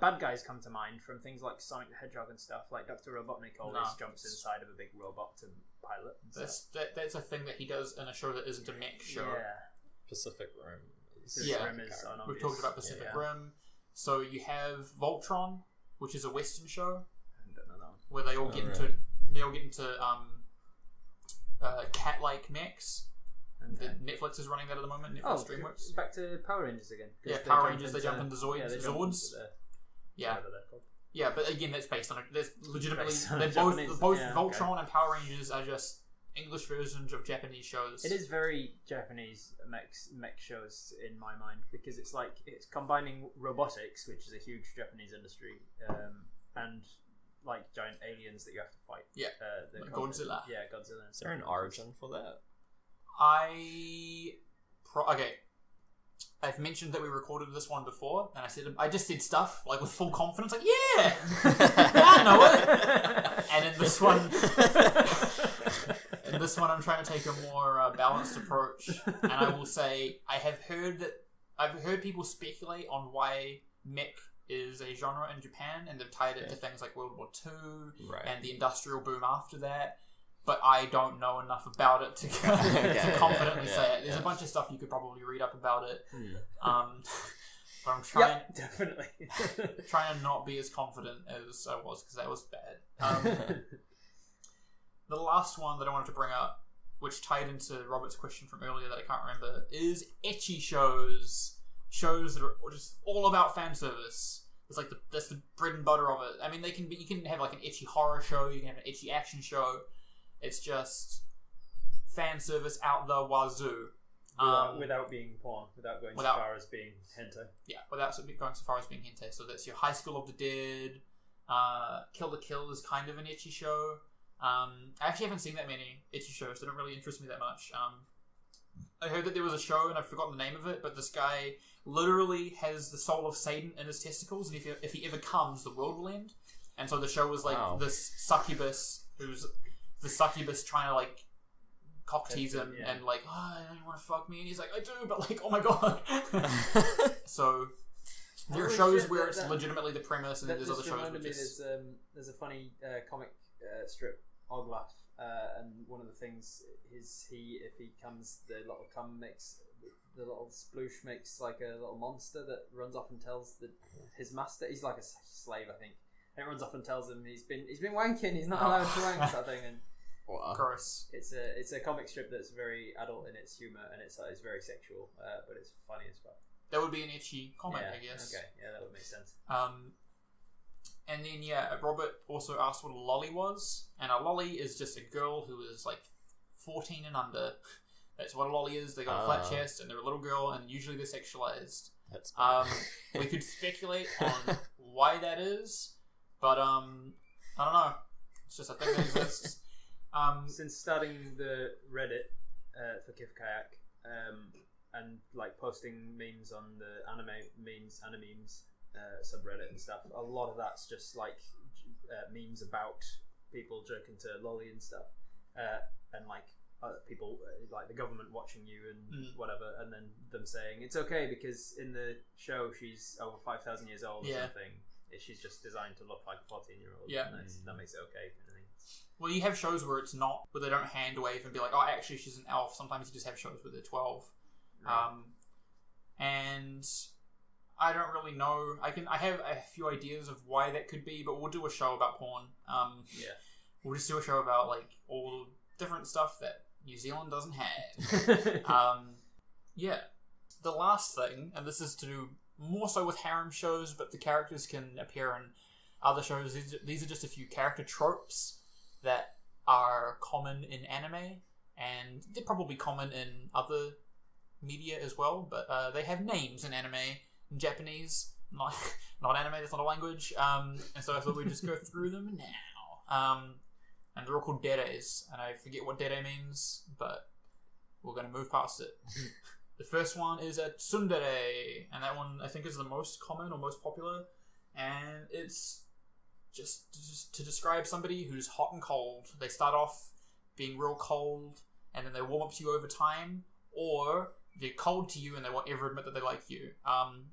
bad guys come to mind from things like Sonic the Hedgehog and stuff. Like Dr. Robotnik always jumps inside of a big robot to pilot. That's a thing that he does in a show that isn't a mech show. Yeah. Pacific Rim. We've talked about Pacific Rim. So you have Voltron, which is a Western show. I don't know that one. Where they all get into cat-like mechs. Okay. Netflix is running that at the moment. Netflix DreamWorks. Back to Power Rangers again. Yeah, Power Rangers. They jump into Zords. Yeah. Yeah, but again, that's based on it. There's legitimately both Voltron and Power Rangers are just English versions of Japanese shows. It is very Japanese mech shows in my mind because it's combining robotics, which is a huge Japanese industry, and like giant aliens that you have to fight. Yeah, Godzilla. Yeah, Godzilla. Is there an origin for that? I've mentioned that we recorded this one before, and I just said stuff like with full confidence, like yeah, I know it. And in this one, I'm trying to take a more balanced approach, and I will say I've heard people speculate on why mech is a genre in Japan, and they've tied it to things like World War II and the industrial boom after that. but I don't know enough about it to confidently say it. There's a bunch of stuff you could probably read up about it. But I'm trying, definitely trying to not be as confident as I was, because that was bad. The last one that I wanted to bring up, which tied into Robert's question from earlier that I can't remember, is ecchi shows. Shows that are just all about fan service. It's like that's the bread and butter of it. I mean, you can have like an ecchi horror show, you can have an ecchi action show. It's just fan service out the wazoo. Without being porn, without going so far as being hentai. Yeah, without going so far as being hentai. So that's your High School of the Dead. Kill the Kill is kind of an ecchi show. I actually haven't seen that many ecchi shows. They don't really interest me that much. I heard that there was a show, and I've forgotten the name of it, but this guy literally has the soul of Satan in his testicles, and if he ever comes, the world will end. And so the show was like this succubus, who's the succubus trying to like cock tease him, and like, oh, I don't want to fuck me, and he's like, I do, but like, oh my god. So there are shows where it's legitimately the premise, and then there's other shows where there's a funny comic strip, Oglaf, and one of the things is if he comes, the little sploosh makes like a little monster that runs off and tells his master, he's like a slave, I think, and it runs off and tells him he's been wanking, he's not allowed to wank, sort of thing. And gross. It's a comic strip that's very adult in its humor, and it's very sexual, but it's funny as well. That would be an ecchi comic, I guess. Okay, yeah, that would make sense. And then Robert also asked what a lolly was, and a lolly is just a girl who is like 14 and under. That's what a lolly is. They got a flat chest, and they're a little girl, and usually they're sexualized. We could speculate on why that is, but I don't know. It's just a thing that exists. Since starting the Reddit for KYFCaYAC, and like posting memes on the anime memes subreddit and stuff, a lot of that's just like memes about people joking to lolly and stuff, and like people like the government watching you and whatever, and then them saying it's okay because in the show she's over 5,000 years old or something. She's just designed to look like a 14-year-old. Yeah, and that makes it okay. Kind of thing. Well, you have shows where it's not, where they don't hand wave and be like, oh, actually she's an elf. Sometimes you just have shows where they're 12. Right. And I don't really know. I have a few ideas of why that could be, but we'll do a show about porn. We'll just do a show about like all the different stuff that New Zealand doesn't have. The last thing, and this is to do more so with harem shows, but the characters can appear in other shows. These are just a few character tropes that are common in anime, and they're probably common in other media as well, but they have names in anime, in Japanese, not anime, that's not a language, and so I thought we'd just go through them now. And they're all called deres, and I forget what dere means, but we're going to move past it. The first one is a tsundere, and that one I think is the most common or most popular, and it's just to describe somebody who's hot and cold. They start off being real cold, and then they warm up to you over time, or they're cold to you and they won't ever admit that they like you.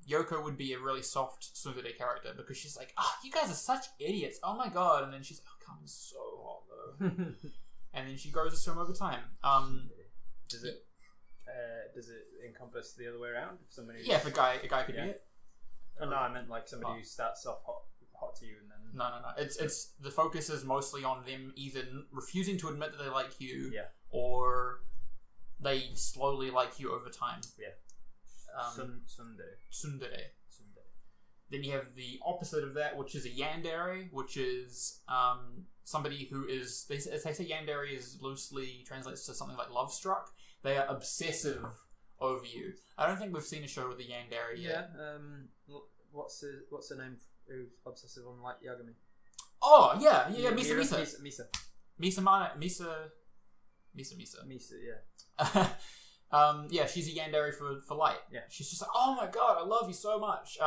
Yoko would be a really soft tsundere character, because she's like, you guys are such idiots, oh my god, and then she's like, oh, come, it's so hot though. And then she grows to him over time. Does it encompass the other way around? If somebody if a guy could be it. Oh, no, I meant like somebody who starts off hot to you and then... No. It's the focus is mostly on them either refusing to admit that they like you, or they slowly like you over time. Tsundere. Then you have the opposite of that, which is a yandere, which is somebody who is... They say yandere is loosely translates to something like love struck. They are obsessive over you. I don't think we've seen a show with a yandere yet. What's the name who's obsessive on like Yagami? Oh, yeah, Misa. Yeah, she's a yandere for light. Yeah. She's just like, oh my god, I love you so much.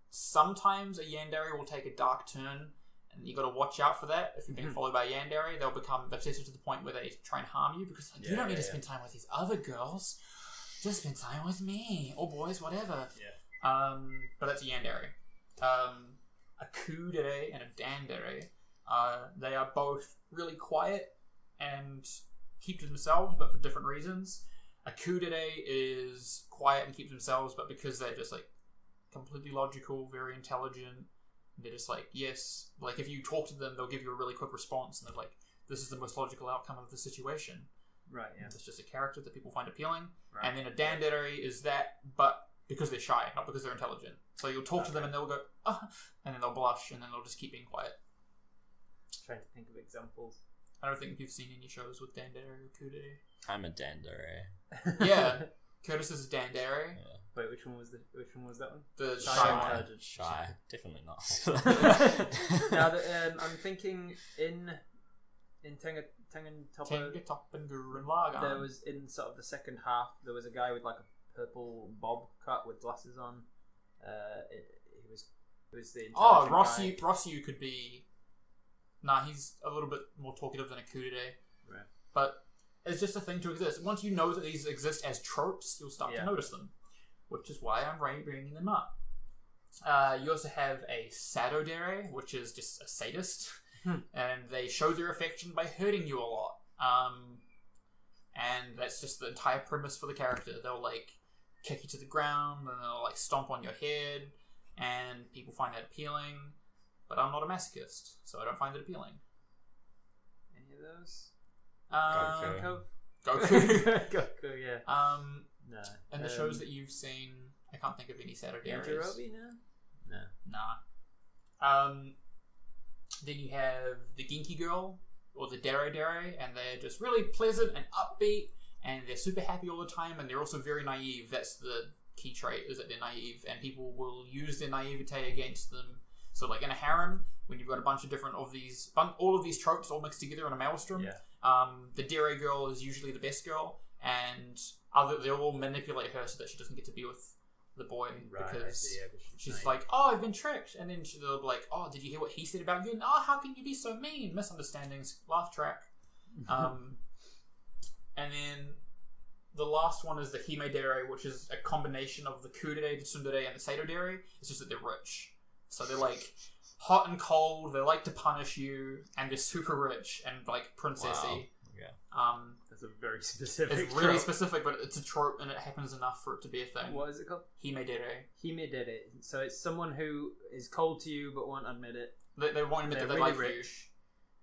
Sometimes a yandere will take a dark turn, and you got to watch out for that. If you're being followed by a yandere, they'll become obsessive to the point where they try and harm you, because like, you don't need to spend time with these other girls. Just spend time with me, or boys, whatever. But that's a yandere. A kudere and a dandere. They are both really quiet and keep to themselves, but for different reasons. A kudere is quiet and keep to themselves, but because they're just like completely logical, very intelligent, they're just like, yes. Like if you talk to them, they'll give you a really quick response, and they're like, this is the most logical outcome of the situation. Right, yeah. It's just a character that people find appealing. Right. And then a dandere is that, but because they're shy, not because they're intelligent. So you'll talk to them and they'll go, and then they'll blush, and then they'll just keep being quiet. Trying to think of examples. I don't think you've seen any shows with dandere or kudere. I'm a dandere. Yeah, Curtis is a dandere. Yeah. Wait, which one was that one? The Shy shy and one. intelligent. Shy. Definitely not. Now, I'm thinking in Tengen Toppa, Tengen Toppen Gurren Lagann. there was, in sort of the second half, there was a guy with like a purple bob cut with glasses on. He was the intelligent guy. Rosyu could be... Nah, he's a little bit more talkative than a kudere. Right. But it's just a thing to exist. Once you know that these exist as tropes, you'll start to notice them. Which is why I'm bringing them up. You also have a sadodere, which is just a sadist. And they show their affection by hurting you a lot. And that's just the entire premise for the character. They'll like kick you to the ground, and they'll like stomp on your head, and people find that appealing. But I'm not a masochist, so I don't find it appealing. Any of those? Goku. Goku, yeah. No. And the shows that you've seen, I can't think of any sadoderes. Yajirobe, no? Nah. Then you have the Genki girl, or the Dere, and they're just really pleasant and upbeat, and they're super happy all the time, and they're also very naive. That's the key trait, is that they're naive, and people will use their naivete against them. So like in a harem, when you've got a bunch of different of these, all of these tropes all mixed together in a maelstrom, the Dere girl is usually the best girl, and they'll all manipulate her so that she doesn't get to be with the boy, because she's like, oh, I've been tricked, and then they'll be like, oh, did you hear what he said about you? And how can you be so mean? Misunderstandings, laugh track. And then the last one is the Himedere, which is a combination of the Kudere, the Tsundere, and the Seidodere. It's just that they're rich. So they're like hot and cold, they like to punish you, and they're super rich and like princessy. Wow. Yeah. That's a very specific It's really specific, but it's a trope and it happens enough for it to be a thing. What is it called? Himedere. Himedere. So it's someone who is cold to you but won't admit it. They won't admit that they really like rich.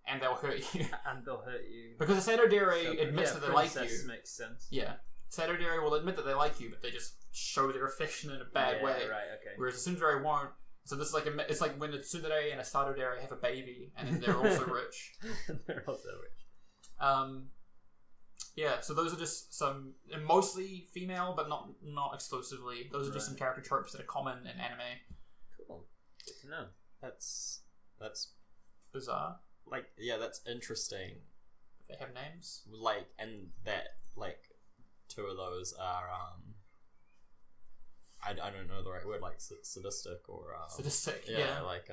you. And they'll hurt you. And they'll hurt you. Because the Seidodere admits that they like you. Makes sense. Yeah. Seidodere will admit that they like you, but they just show their affection in a bad way. Right, okay. Whereas the Tsundere won't. So this is like it's like when the Tsundere and a Seidodere have a baby, and then they're also rich. They're also rich. Yeah, so those are just some, and mostly female, but not exclusively. Those are just some character tropes that are common in anime. Cool. Good to know. That's Bizarre. like, yeah, that's interesting. They have names. Like, and that, like, two of those are I don't know the right word, like sadistic or sadistic. yeah, Yeah. like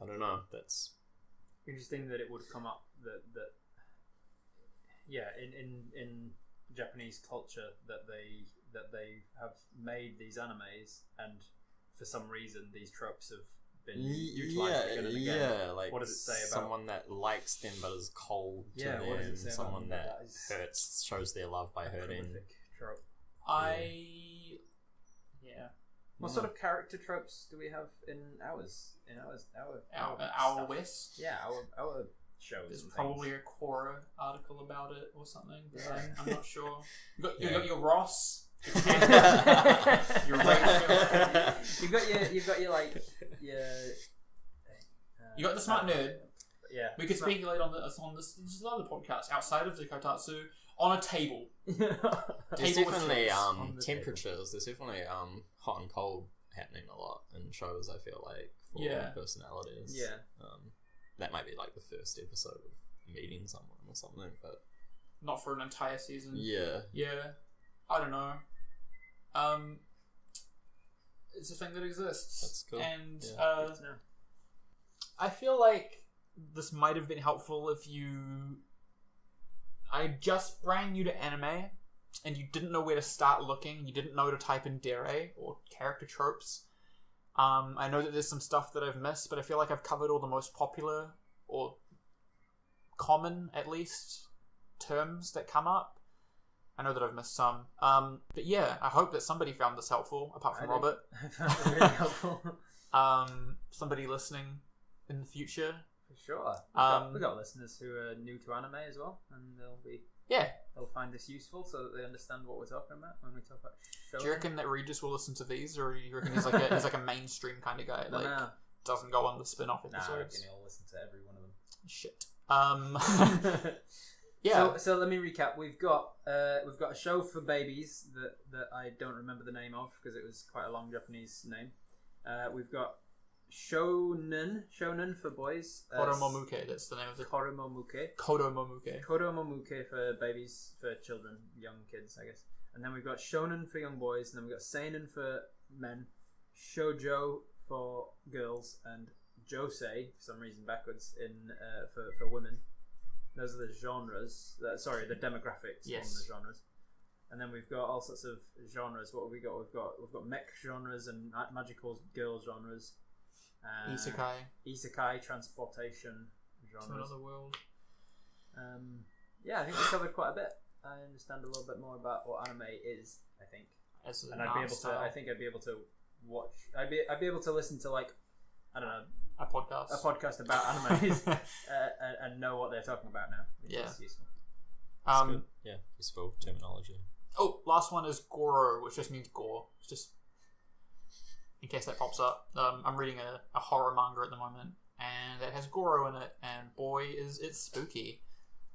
I don't know. That's interesting that it would come up that yeah, in Japanese culture that they have made these animes, and for some reason these tropes have been utilized again and again. Yeah, like, what does it say about someone that likes them but is cold to what does them? it say Someone about that hurts, shows their love by hurting. Trope. What sort of character tropes do we have in ours? Our West. Yeah, our shows. There's probably a Quora article about it or something. I'm not sure. You got your Ross. Your Rachel. You've got your like your. You got the smart nerd. Yeah. We could speculate on this is another podcast outside of the Kotatsu on a table. There's definitely temperatures. There's definitely hot and cold happening a lot in shows, I feel like, for personalities. Yeah. That might be like the first episode of meeting someone or something, but not for an entire season. Yeah. I don't know. It's a thing that exists. That's cool. And I feel like this might have been helpful if I just brand new to anime and you didn't know where to start looking, you didn't know to type in dere or character tropes. I know that there's some stuff that I've missed, but I feel like I've covered all the most popular or common, at least, terms that come up. I know that I've missed some. But yeah, I hope that somebody found this helpful, apart from Robert. I found it really helpful. Somebody listening in the future. For sure. We've got listeners who are new to anime as well, and they'll find this useful so that they understand what we're talking about when we talk about show. Do you reckon that Regis will listen to these, or you reckon he's like a mainstream kind of guy? Doesn't go on the spin-off episodes? I reckon he'll listen to every one of them. Shit. Yeah. So let me recap. We've got a show for babies that I don't remember the name of because it was quite a long Japanese name. We've got shōnen for boys. Koromomuke, that's the name of the Koromomuke for babies, for children, young kids, I guess. And then we've got shōnen for young boys, and then we've got seinen for men, shoujo for girls, and josei for some reason backwards for women. Those are the genres. The demographics on the genres. And then we've got all sorts of genres. What have we got? We've got mech genres and magical girl genres. Isekai transportation genres. To another world. I think we covered quite a bit. I understand a little bit more about what anime is, I think. I'd be able to watch. I'd be able to listen to I don't know, a podcast about animes and know what they're talking about now. It's useful. Good. Yeah, useful terminology. Oh, last one is Goro, which just means gore. It's just in case that pops up. I'm reading a horror manga at the moment, and it has Goro in it, and boy, is it spooky.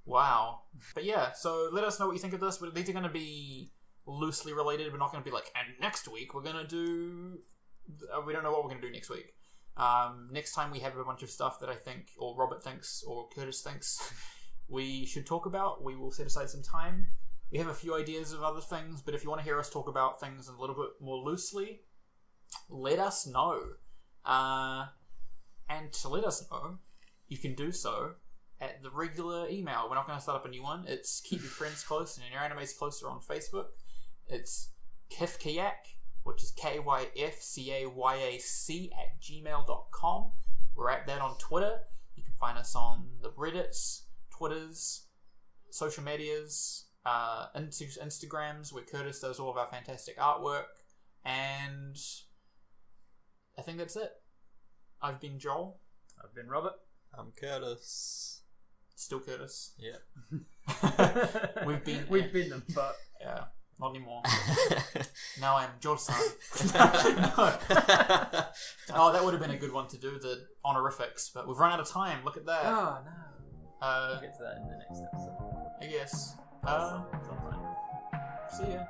Wow. But yeah, so let us know what you think of this. These are going to be loosely related. We're not going to be and next week we're going to do... we don't know what we're going to do next week. Next time we have a bunch of stuff that I think, or Robert thinks, or Curtis thinks we should talk about. We will set aside some time. We have a few ideas of other things, but if you want to hear us talk about things a little bit more loosely, let us know. And to let us know, you can do so at the regular email. We're not going to start up a new one. It's keep your friends close and your animes closer on Facebook. It's KYFCaYAC, which is KYFCaYAC @gmail.com. We're at that on Twitter. You can find us on the Reddits, Twitters, social medias, Instagrams, where Curtis does all of our fantastic artwork. And I think that's it. I've been Joel. I've been Robert. I'm Curtis. Still Curtis. Yeah. We've been them, but yeah, not anymore. Now I'm George-san. No. Oh, that would have been a good one to do, the honorifics, but we've run out of time. Look at that. Oh no. We'll get to that in the next episode, I guess. sometime. See ya.